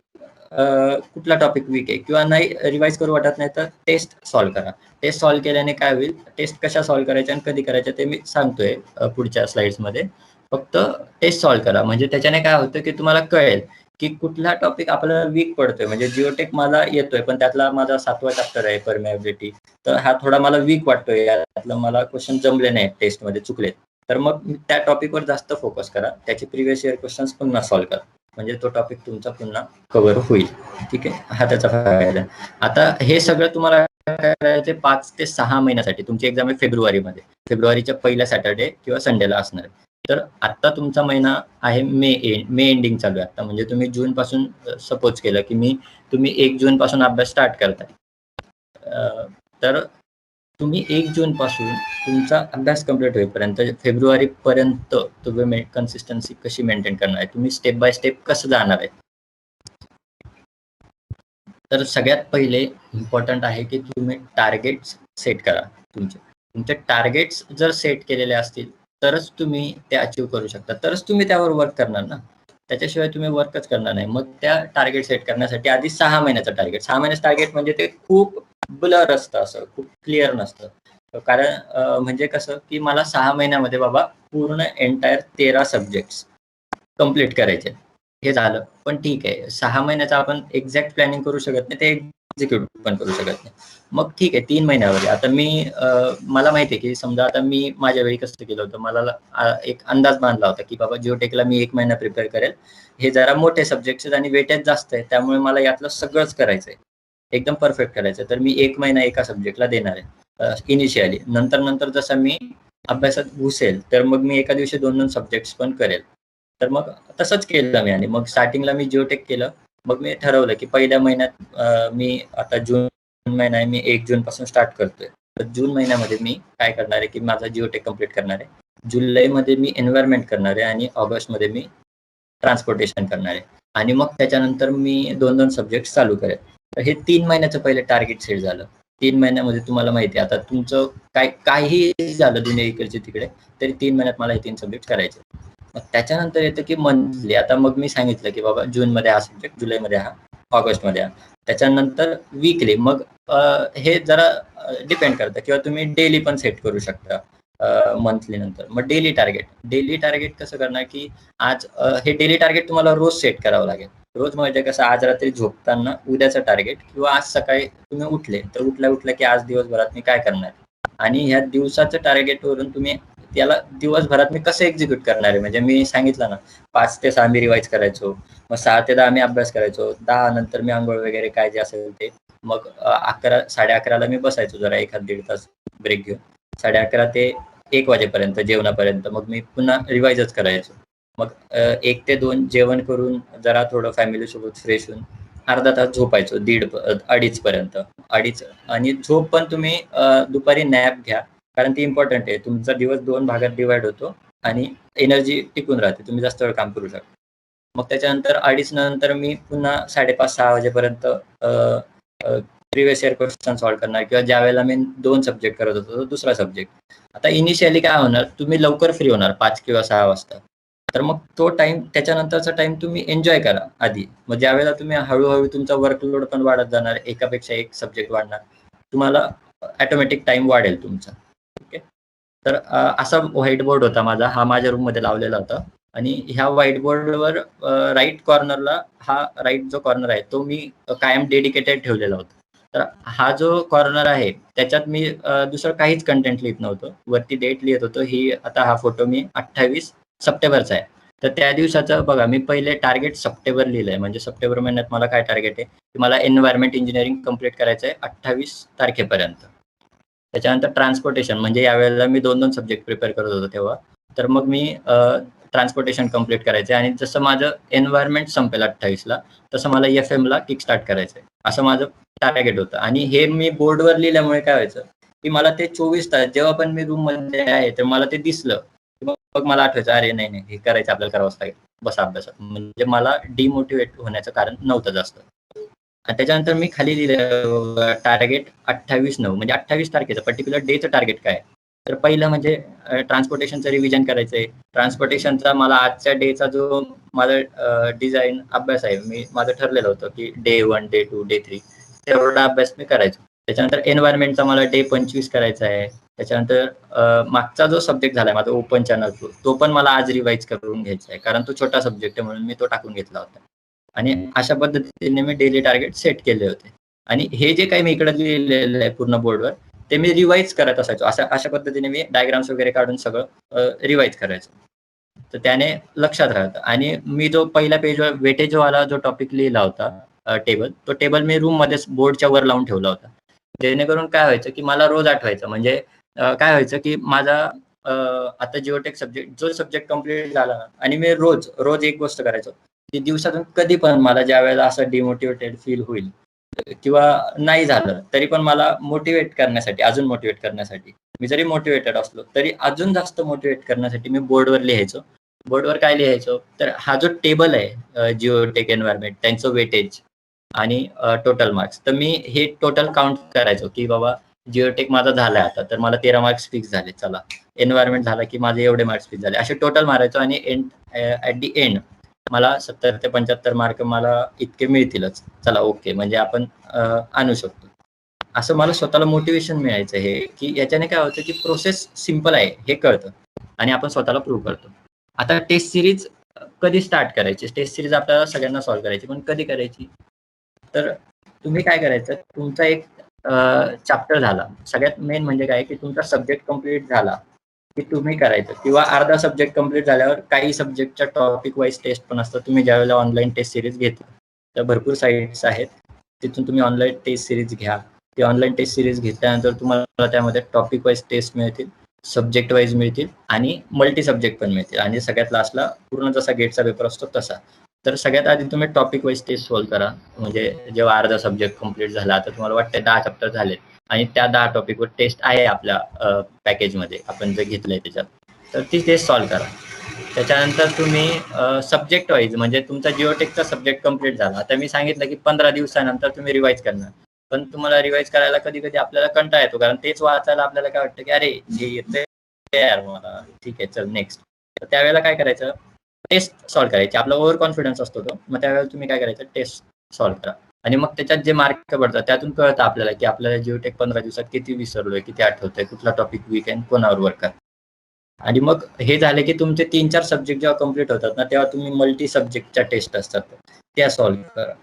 कुठला टॉपिक वीक आहे किंवा नाही रिवाइज करू वाटत नाही, तर टेस्ट सॉल्व्ह करा. टेस्ट सॉल्व्ह केल्याने काय होईल, टेस्ट कशा सॉल्व्ह करायच्या आणि कधी करायच्या ते मी सांगतोय पुढच्या स्लाइड्समध्ये. फक्त टेस्ट सॉल्व्ह करा, म्हणजे त्याच्याने काय होतं की तुम्हाला कळेल की कुठला टॉपिक आपल्याला वीक पडतोय. म्हणजे जिओटेक मला येतोय, पण त्यातला माझा 7वा चॅप्टर आहे परमेबिलिटी. तर हा थोडा मला वीक वाटतोय, यातलं मला क्वेश्चन जमले नाही, टेस्टमध्ये चुकलेत. तर मग त्या टॉपिकवर जास्त फोकस करा. त्याचे प्रिव्हियस इयर क्वेश्चन्स पुन्हा सॉल्व्ह करा. म्हणजे तो टॉपिक तुमचा पुन्हा कव्हर होईल. ठीक आहे. हा त्याचा फायदा आहे. आता हे सगळं तुम्हाला करायचे 5 ते 6 महिन्यासाठी. तुमची एक्झाम आहे फेब्रुवारीमध्ये. फेब्रुवारीच्या पहिल्या सॅटर्डे किंवा संडेला असणार आहे. तर आत्ता तुमचा महिना आहे मे एंडिंग चालू आहे आता. म्हणजे तुम्ही जूनपासून सपोज केलं की तुम्ही 1 जूनपासून अभ्यास स्टार्ट करताय. तर तुम्ही 1 जूनपासून तुमचा अभ्यास कंप्लीट होईपर्यंत फेब्रुवारीपर्यंत तुम्ही कन्सिस्टन्सी कशी मेंटेन करणार आहे? तुम्ही स्टेप बाय स्टेप कसं जाणार आहे? तर सगळ्यात पहिले इम्पॉर्टंट आहे की तुम्ही टार्गेट्स सेट करा तुमचे. तुमचे टार्गेट्स जर सेट केलेले असतील तरच तुम्ही ते अचीव्ह करू शकता. तरच तुम्ही त्यावर वर्क करणार ना. त्याच्याशिवाय तुम्ही वर्कच करणार नाही. मग त्या टार्गेट सेट करण्यासाठी आधी 6 महिन्याचं टार्गेट. 6 महिन्याचं टार्गेट म्हणजे ते खूप ब्लर असतं, असं खूप क्लिअर नसतं. कारण म्हणजे कसं की मला 6 महिन्यामध्ये बाबा पूर्ण एंटायर 13 सब्जेक्ट्स कंप्लीट करायचे. हे झालं. पण ठीक आहे, 6 महिन्याचं आपण एक्झॅक्ट प्लॅनिंग करू शकत नाही, ते एक्झिक्यूट पण करू शकत नाही. मग ठीक आहे, 3 महिन्यामध्ये आता मला माहिती आहे की समजा आता मी माझ्या वेळी कसं केलं होतं, मला एक अंदाज बांधला होता की बाबा जिओटेकला मी 1 महिना प्रिपेअर करेल. हे जरा मोठे सब्जेक्ट्स आहेत आणि वेटेज जास्त आहे, त्यामुळे मला यातलं सगळंच करायचं आहे. एकदम परफेक्ट करायचं आहे. तर मी 1 महिना एका सब्जेक्टला देणार आहे इनिशियली. नंतर जसं मी अभ्यासात घुसेल, तर मग मी एका दिवशी 2-2 सब्जेक्ट्स पण करेल. तर मग तसंच केलं मी आणि मग स्टार्टिंगला मी जिओटेक केलं. मग मी ठरवलं की पहिल्या महिन्यात मी आता जून महिना आहे, मी 1 जूनपासून स्टार्ट करतोय. तर जून महिन्यामध्ये मी काय करणार आहे की माझा जिओटेक कंप्लीट करणार आहे. जुलैमध्ये मी एन्व्हायर्नमेंट करणार आहे आणि ऑगस्टमध्ये मी ट्रान्सपोर्टेशन करणार आहे. आणि मग त्याच्यानंतर मी 2-2 सब्जेक्ट चालू करेल. तर हे 3 महिन्याचं पहिले टार्गेट सेट झालं. 3 महिन्यामध्ये तुम्हाला माहिती आहे आता तुमचं काहीही झालं दुनिया इकडचे तिकडे, तरी 3 महिन्यात मला हे 3 सब्जेक्ट करायचे. मग त्याच्यानंतर येतं की मंथली. आता मग मी सांगितलं की बाबा जूनमध्ये हा सब्जेक्ट, जुलैमध्ये हा, ऑगस्टमध्ये हा. त्याच्यानंतर वीकली. मग हे जरा डिपेंड करतं किंवा तुम्ही डेली पण सेट करू शकता मंथली नंतर. मग डेली टार्गेट कसं करणार की हे डेली टार्गेट तुम्हाला रोज सेट करावं लागेल. रोज म्हणजे कसं, आज रात्री झोपताना उद्याचं टार्गेट किंवा आज सकाळी तुम्ही उठले, तर उठल्या की आज दिवसभरात मी काय करणार आणि ह्या दिवसाचं टार्गेटवरून तुम्ही त्याला दिवसभरात मी कसं एक्झिक्यूट करणार आहे. म्हणजे मी सांगितलं ना, 5 ते 6 मी रिवाईज करायचो, मग 6 ते 10 मी अभ्यास करायचो, 10 नंतर मी अंघोळ वगैरे काय जे असेल ते. मग 11 11:30ला मी बसायचो जरा 1-1.5 तास ब्रेक घेऊन. 11:30 ते 1 वाजेपर्यंत जेवणापर्यंत मग मी पुन्हा रिवाईजच करायचो. मग 1 ते 2 जेवण करून जरा थोडं फॅमिलीसोबत फ्रेश होऊन अर्धा तास झोपायचो, 2:30 पर्यंत. 2:30 आणि झोप पण तुम्ही दुपारी नॅप घ्या. कारण ती इम्पॉर्टंट आहे. तुमचा दिवस 2 भागात डिव्हाईड होतो आणि एनर्जी टिकून राहते. तुम्ही जास्त वेळ काम करू शकता. मग त्याच्यानंतर 2:30 नंतर मी पुन्हा 5:30-6 वाजेपर्यंत प्रिव्हियस इयर क्वेश्चन सॉल्व्ह करणार किंवा ज्यावेळेला मी 2 सब्जेक्ट करत होतो, तो दुसरा सब्जेक्ट. आता इनिशियली काय होणार, तुम्ही लवकर फ्री होणार 5 किंवा 6 वाजता. तर मग तो टाईम, त्याच्यानंतरचा टाईम तुम्ही एन्जॉय करा आधी. मग ज्यावेळेला तुम्ही हळू तुमचा वर्कलोड पण वाढत जाणार, एकापेक्षा एक सब्जेक्ट वाढणार, तुम्हाला ऑटोमॅटिक टाईम वाढेल तुमचा. ठीक आहे. तर असा व्हाईट बोर्ड होता माझा. हा माझ्या रूममध्ये लावलेला होता आणि ह्या व्हाईट बोर्डवर राईट कॉर्नरला राईट जो कॉर्नर आहे तो मी कायम डेडिकेटेड ठेवलेला होता. तर हा जो कॉर्नर आहे त्याच्यात मी दुसरं काहीच कंटेंट लिहित नव्हतो. वरती डेट लिहित होतो. आता हा फोटो मी 28 सप्टेंबरचा आहे. तर त्या दिवसाचं बघा, मी पहिले टार्गेट सप्टेंबर लिहिलंय. म्हणजे सप्टेंबर महिन्यात मला काय टार्गेट आहे की मला एन्व्हायर्नमेंट इंजिनिअरिंग कंप्लीट करायचं आहे 28 तारखेपर्यंत. त्याच्यानंतर ट्रान्सपोर्टेशन, म्हणजे यावेळेला मी 2-2 सब्जेक्ट प्रिपेअर करत होतो तेव्हा. तर मग मी ट्रान्सपोर्टेशन कंप्लीट करायचं आहे आणि जसं माझं एन्व्हायर्नमेंट संपेल 28ला, तसं मला FM किक स्टार्ट करायचं आहे. असं माझं टार्गेट होतं आणि हे मी बोर्डवर लिहिल्यामुळे काय व्हायचं की मला ते 24 तास जेव्हा पण मी रूममध्ये आहे, तर मला ते दिसलं. मग मला आठवायचं, अरे नाही, हे करायचं, आपल्याला करावंच लागेल. बसा अभ्यासात. म्हणजे मला डिमोटिव्हेट होण्याचं कारण नव्हतं जास्त. आणि त्याच्यानंतर मी खाली लिहिलं टार्गेट 28/9, म्हणजे 28 तारखेचं पर्टिक्युलर डेचं टार्गेट काय आहे? तर पहिलं म्हणजे ट्रान्सपोर्टेशनचं रिव्हिजन करायचं आहे. ट्रान्सपोर्टेशनचा मला आजच्या डेचा जो माझा डिझाइन अभ्यास आहे, माझं ठरलेलं होतं की डे 1, डे 2, डे 3 तेवढा अभ्यास मी करायचो. त्याच्यानंतर एन्व्हायर्नमेंटचा मला डे 25 करायचा आहे. त्याच्यानंतर मागचा जो सब्जेक्ट झालाय माझा ओपन चॅनल, तो पण मला आज रिवाईज करून घ्यायचा आहे. कारण तो छोटा सब्जेक्ट आहे म्हणून मी तो टाकून घेतला होता. आणि अशा पद्धतीने मी डेली टार्गेट सेट केले होते. आणि हे जे काही मी इकडे लिहिलेलं आहे पूर्ण बोर्डवर, ते मी रिवाईज करत असायचो. अशा पद्धतीने मी डायग्राम्स वगैरे काढून सगळं रिवाईज करायचो. तर त्याने लक्षात राहतं. आणि मी जो पहिल्या पेजवर वेटेजवाला जो टॉपिक लिहिला होता टेबल, तो टेबल मी रूममध्येच बोर्डच्या वर लावून ठेवला होता. जेणेकरून काय व्हायचं की मला रोज आठवायचं. म्हणजे काय व्हायचं की माझा आता जिओटेक जो सब्जेक्ट कंप्लीट झाला ना आणि मी रोज एक गोष्ट करायचो, की दिवसातून कधी पण मला ज्यावेळेला असं डिमोटिव्हेटेड फील होईल किंवा नाही झालं, तरी पण मला मोटिव्हेट करण्यासाठी, अजून मोटिव्हेट करण्यासाठी, मी जरी मोटिव्हेटेड असलो, तरी अजून जास्त मोटिव्हेट करण्यासाठी मी बोर्डवर लिहायचो. बोर्डवर काय लिहायचो, तर हा जो टेबल आहे जिओटेक एन्व्हायर्नमेंट, त्यांचं वेटेज आणि टोटल मार्क्स. तर मी हे टोटल काउंट करायचो, की बाबा जिओटेक माझा झालाय आता, तर मला 13 मार्क्स फिक्स झाले. चला, एन्व्हायर्नमेंट झाला, की माझे एवढे मार्क्स फिक्स झाले. असे टोटल मारायचो आणि ॲट दी एंड मला 70 ते 75 मार्क मला इतके मिळतीलच. चला ओके, म्हणजे आपण आणू शकतो. असं मला स्वतःला मोटिव्हेशन मिळायचं हे, की याच्याने काय होतं, की प्रोसेस सिंपल आहे हे कळतं आणि आपण स्वतःला प्रूव्ह करतो. आता टेस्ट सीरीज कधी स्टार्ट करायची? टेस्ट सीरीज आपल्याला सगळ्यांना सॉल्व्ह करायची, पण कधी करायची? तर तुम्ही काय करायचं, तुमचा एक चॅप्टर झाला. सगळ्यात मेन म्हणजे काय, की तुमचा सब्जेक्ट कंप्लीट झाला, की तुम्ही करायचं किंवा अर्धा सब्जेक्ट कंप्लीट झाल्यावर काही सब्जेक्टच्या टॉपिक वाईज टेस्ट पण असतात. तुम्ही ज्यावेळेला ऑनलाईन टेस्ट सीरीज घेता, तर भरपूर साईट्स आहेत. तिथून तुम्ही ऑनलाईन टेस्ट सीरीज घ्या. ती ऑनलाईन टेस्ट सीरीज घेतल्यानंतर तुम्हाला त्यामध्ये टॉपिक वाईज टेस्ट मिळतील, सब्जेक्ट वाईज मिळतील आणि मल्टी सब्जेक्ट पण मिळतील आणि सगळ्यात लास्टला पूर्ण जसा गेटचा पेपर असतो तसा. तर सगळ्यात आधी तुम्ही टॉपिक वाईज टेस्ट सॉल्व्ह करा. म्हणजे जेव्हा अर्धा सब्जेक्ट कंप्लीट झाला, तर तुम्हाला वाटतंय 10 चॅप्टर झालेत आणि त्या 10 टॉपिकवर टेस्ट आहे आपल्या पॅकेजमध्ये आपण जे घेतलंय त्याच्यात. तर ती टेस्ट सॉल्व्ह करा. त्याच्यानंतर तुम्ही सब्जेक्ट वाईज म्हणजे तुमचा जिओटेकचा सब्जेक्ट कंप्लीट झाला. आता मी सांगितलं की 15 दिवसानंतर तुम्ही रिवाईज करणार. पण तुम्हाला रिवाईज करायला कधी-कधी आपल्याला कंटाळा येतो. कारण तेच वाचायला आपल्याला काय वाटतं, की अरे हे येतंय यार मला. ठीक आहे, चल नेक्स्ट. तर त्यावेळेला काय करायचं, टेस्ट सॉल्व्ह करायची. आपला ओव्हर कॉन्फिडन्स असतो तो. मग त्यावेळेला तुम्ही काय करायचं, टेस्ट सॉल्व्ह करा. आणि मग त्याच्यात जे मार्क पडतात त्यातून कळतं आपल्याला, की आपल्याला जिओटेक 15 दिवसात किती विसरलोय, किती आठवतंय, कुठला टॉपिक वीक आहे, कोणावर वर्क करा. आणि मग हे झाले, की तुमचे 3-4 सब्जेक्ट जेव्हा कंप्लीट होतात ना, तेव्हा तुम्ही मल्टी सब्जेक्टच्या टेस्ट असतात, त्या सॉल्व्ह करा.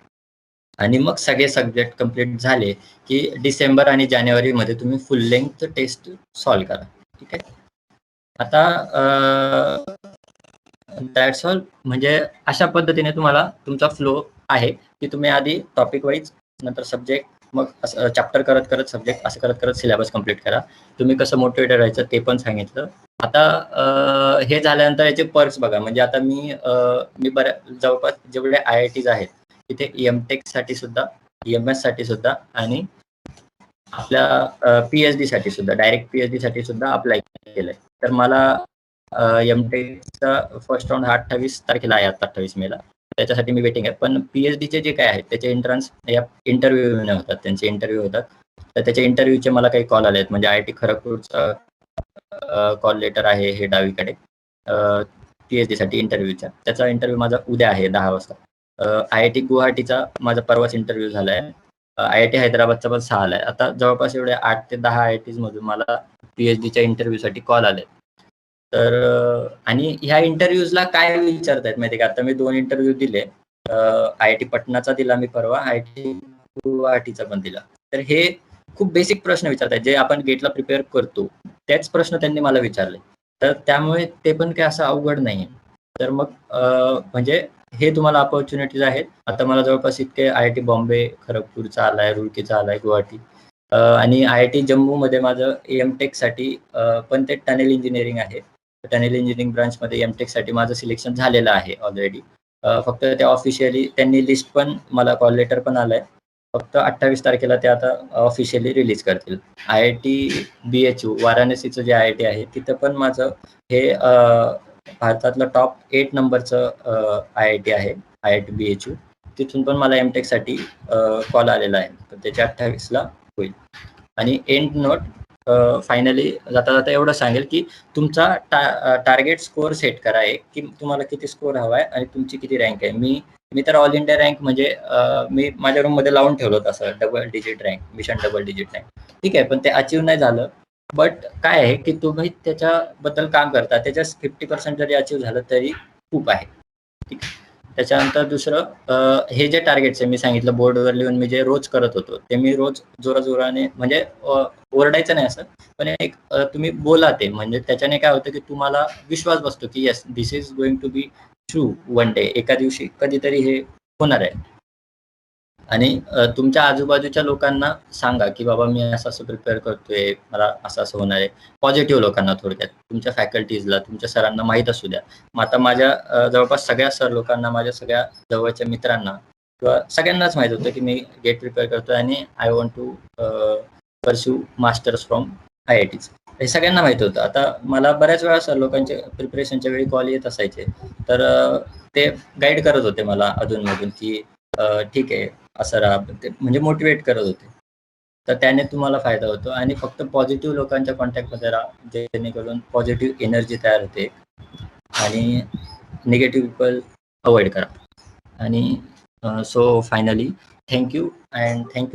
आणि मग सगळे सब्जेक्ट कंप्लीट झाले, की डिसेंबर आणि जानेवारीमध्ये तुम्ही फुल लेंग्थ टेस्ट सॉल्व्ह करा. ठीक आहे. आता दॅट्स ऑल. म्हणजे अशा पद्धतीने तुम्हाला तुमचा फ्लो आहे, की तुम्ही आधी टॉपिक वाईज, नंतर सब्जेक्ट, मग असं चॅप्टर करत करत सब्जेक्ट, असं करत करत सिलेबस कंप्लीट करा. तुम्ही कसं मोटिवेटेड राहायचं ते पण सांगितलं. आता हे झाल्यानंतर याचे पर्क्स बघा. म्हणजे आता मी जवळपास जेवढे IITs आहेत तिथे एमटेकसाठी सुद्धा, EMS साठी सुद्धा आणि आपल्या PhD साठी सुद्धा, डायरेक्ट PhD साठी सुद्धा अप्लाय केलंय. तर मला एमटेकचा फर्स्ट राउंड 28 तारखेला आहे, आता 28 मेला. त्याच्यासाठी मी वेटिंग आहे. पण PhDचे जे काय आहेत त्याचे एंट्रन्स या इंटरव्ह्यू होतात, त्यांचे इंटरव्ह्यू होतात. तर त्याच्या इंटरव्ह्यूचे मला काही कॉल आले आहेत. म्हणजे IIT खरगपूरचा कॉल लेटर आहे हे डावीकडे PhD साठी इंटरव्ह्यूचा. त्याचा इंटरव्ह्यू माझा उद्या आहे 10 वाजता. IIT गुवाहाटीचा माझा परवाच इंटरव्ह्यू झालाय. IIT हैदराबादचा पण 6 आलाय. आता जवळपास एवढे 8 ते 10 IITs मधून मला PhDच्या इंटरव्ह्यूसाठी कॉल आले. तर आणि ह्या इंटरव्ह्यूजला काय विचारतायत माहिती का? आता मी 2 इंटरव्ह्यू दिले. IIT पटनाचा दिला मी परवा, IIT गुवाहाटीचा पण दिला. तर हे खूप बेसिक प्रश्न विचारतायत, जे आपण गेटला प्रिपेअर करतो. त्याच प्रश्न त्यांनी मला विचारले. तर त्यामुळे ते पण काही असं अवघड नाही. तर मग म्हणजे हे तुम्हाला अपॉर्च्युनिटीज आहेत. आता मला जवळपास इतके IIT बॉम्बे, खरगपूरचा आलाय, रुड़कीचा आलाय, गुवाहाटी आणि IIT जम्मूमध्ये माझं एमटेकसाठी पण ते टनेल इंजिनिअरिंग आहे. टनेल इंजिनिअरिंग ब्रांचमध्ये एमटेकसाठी माझं सिलेक्शन झालेलं आहे ऑलरेडी. फक्त ते ऑफिशियली त्यांनी लिस्ट पण, मला कॉल लेटर पण आलंय. फक्त 28 तारखेला ते आता ऑफिशियली रिलीज करतील. IIT BHU वाराणसीचं जे IIT आहे तिथं पण माझं हे भारतातलं टॉप 8 नंबरचं IIT आहे, IIT BHU. तिथून पण मला एमटेकसाठी कॉल आलेला आहे. तर त्याच्या 28ला होईल. आणि एंड नोट फायनली जाता जाता एवढं सांगेल, की तुमचा टार्गेट स्कोअर सेट करा एक, की तुम्हाला किती स्कोअर हवा आहे आणि तुमची किती रँक आहे. मी तर ऑल इंडिया रँक म्हणजे मी माझ्या रूममध्ये लावून ठेवलं होतं असं double digit rank, mission double digit rank. ठीक आहे, पण ते अचीव्ह नाही झालं. बट काय आहे, की तुम्ही त्याच्याबद्दल काम करता. त्याच्या 50% जरी अचीव्ह झालं तरी खूप आहे. ठीक आहे. त्याच्यानंतर दुसरं हे जे टार्गेट्स आहे मी सांगितलं बोर्डवर लिहून मी जे रोज करत होतो, ते मी रोज जोराजोराने म्हणजे ओरडायचं नाही असं, पण एक तुम्ही बोला ते. म्हणजे त्याच्याने काय होतं, की तुम्हाला विश्वास बसतो, की yes this is going to be true one day. एका दिवशी कधीतरी हे होणार आहे. आणि तुमच्या आजूबाजूच्या लोकांना सांगा, की बाबा मी असं-असं प्रिपेअर करतोय, मला असं-असं होणार आहे. पॉझिटिव्ह लोकांना थोडक्यात. तुमच्या फॅकल्टीजला, तुमच्या सरांना माहीत असू द्या. मग आता माझ्या जवळपास सगळ्या सर लोकांना, माझ्या सगळ्या जवळच्या मित्रांना किंवा सगळ्यांनाच माहीत होतं, की मी गेट प्रिपेअर करतोय आणि I want to pursue masters from IITs. हे सगळ्यांना माहीत होतं. आता मला बऱ्याच वेळा सर लोकांचे प्रिपरेशनच्या वेळी कॉल येत असायचे. तर ते गाईड करत होते मला अधून-मधून, की ठीक आहे, असं राहा. ते म्हणजे मोटिव्हेट करत होते. तर त्याने तुम्हाला फायदा होतो आणि फक्त पॉझिटिव्ह लोकांच्या कॉन्टॅक्टमध्ये राहा, जेणेकरून पॉझिटिव्ह एनर्जी तयार होते आणि निगेटिव्ह पीपल अव्हॉइड करा. आणि so finally thank you and thank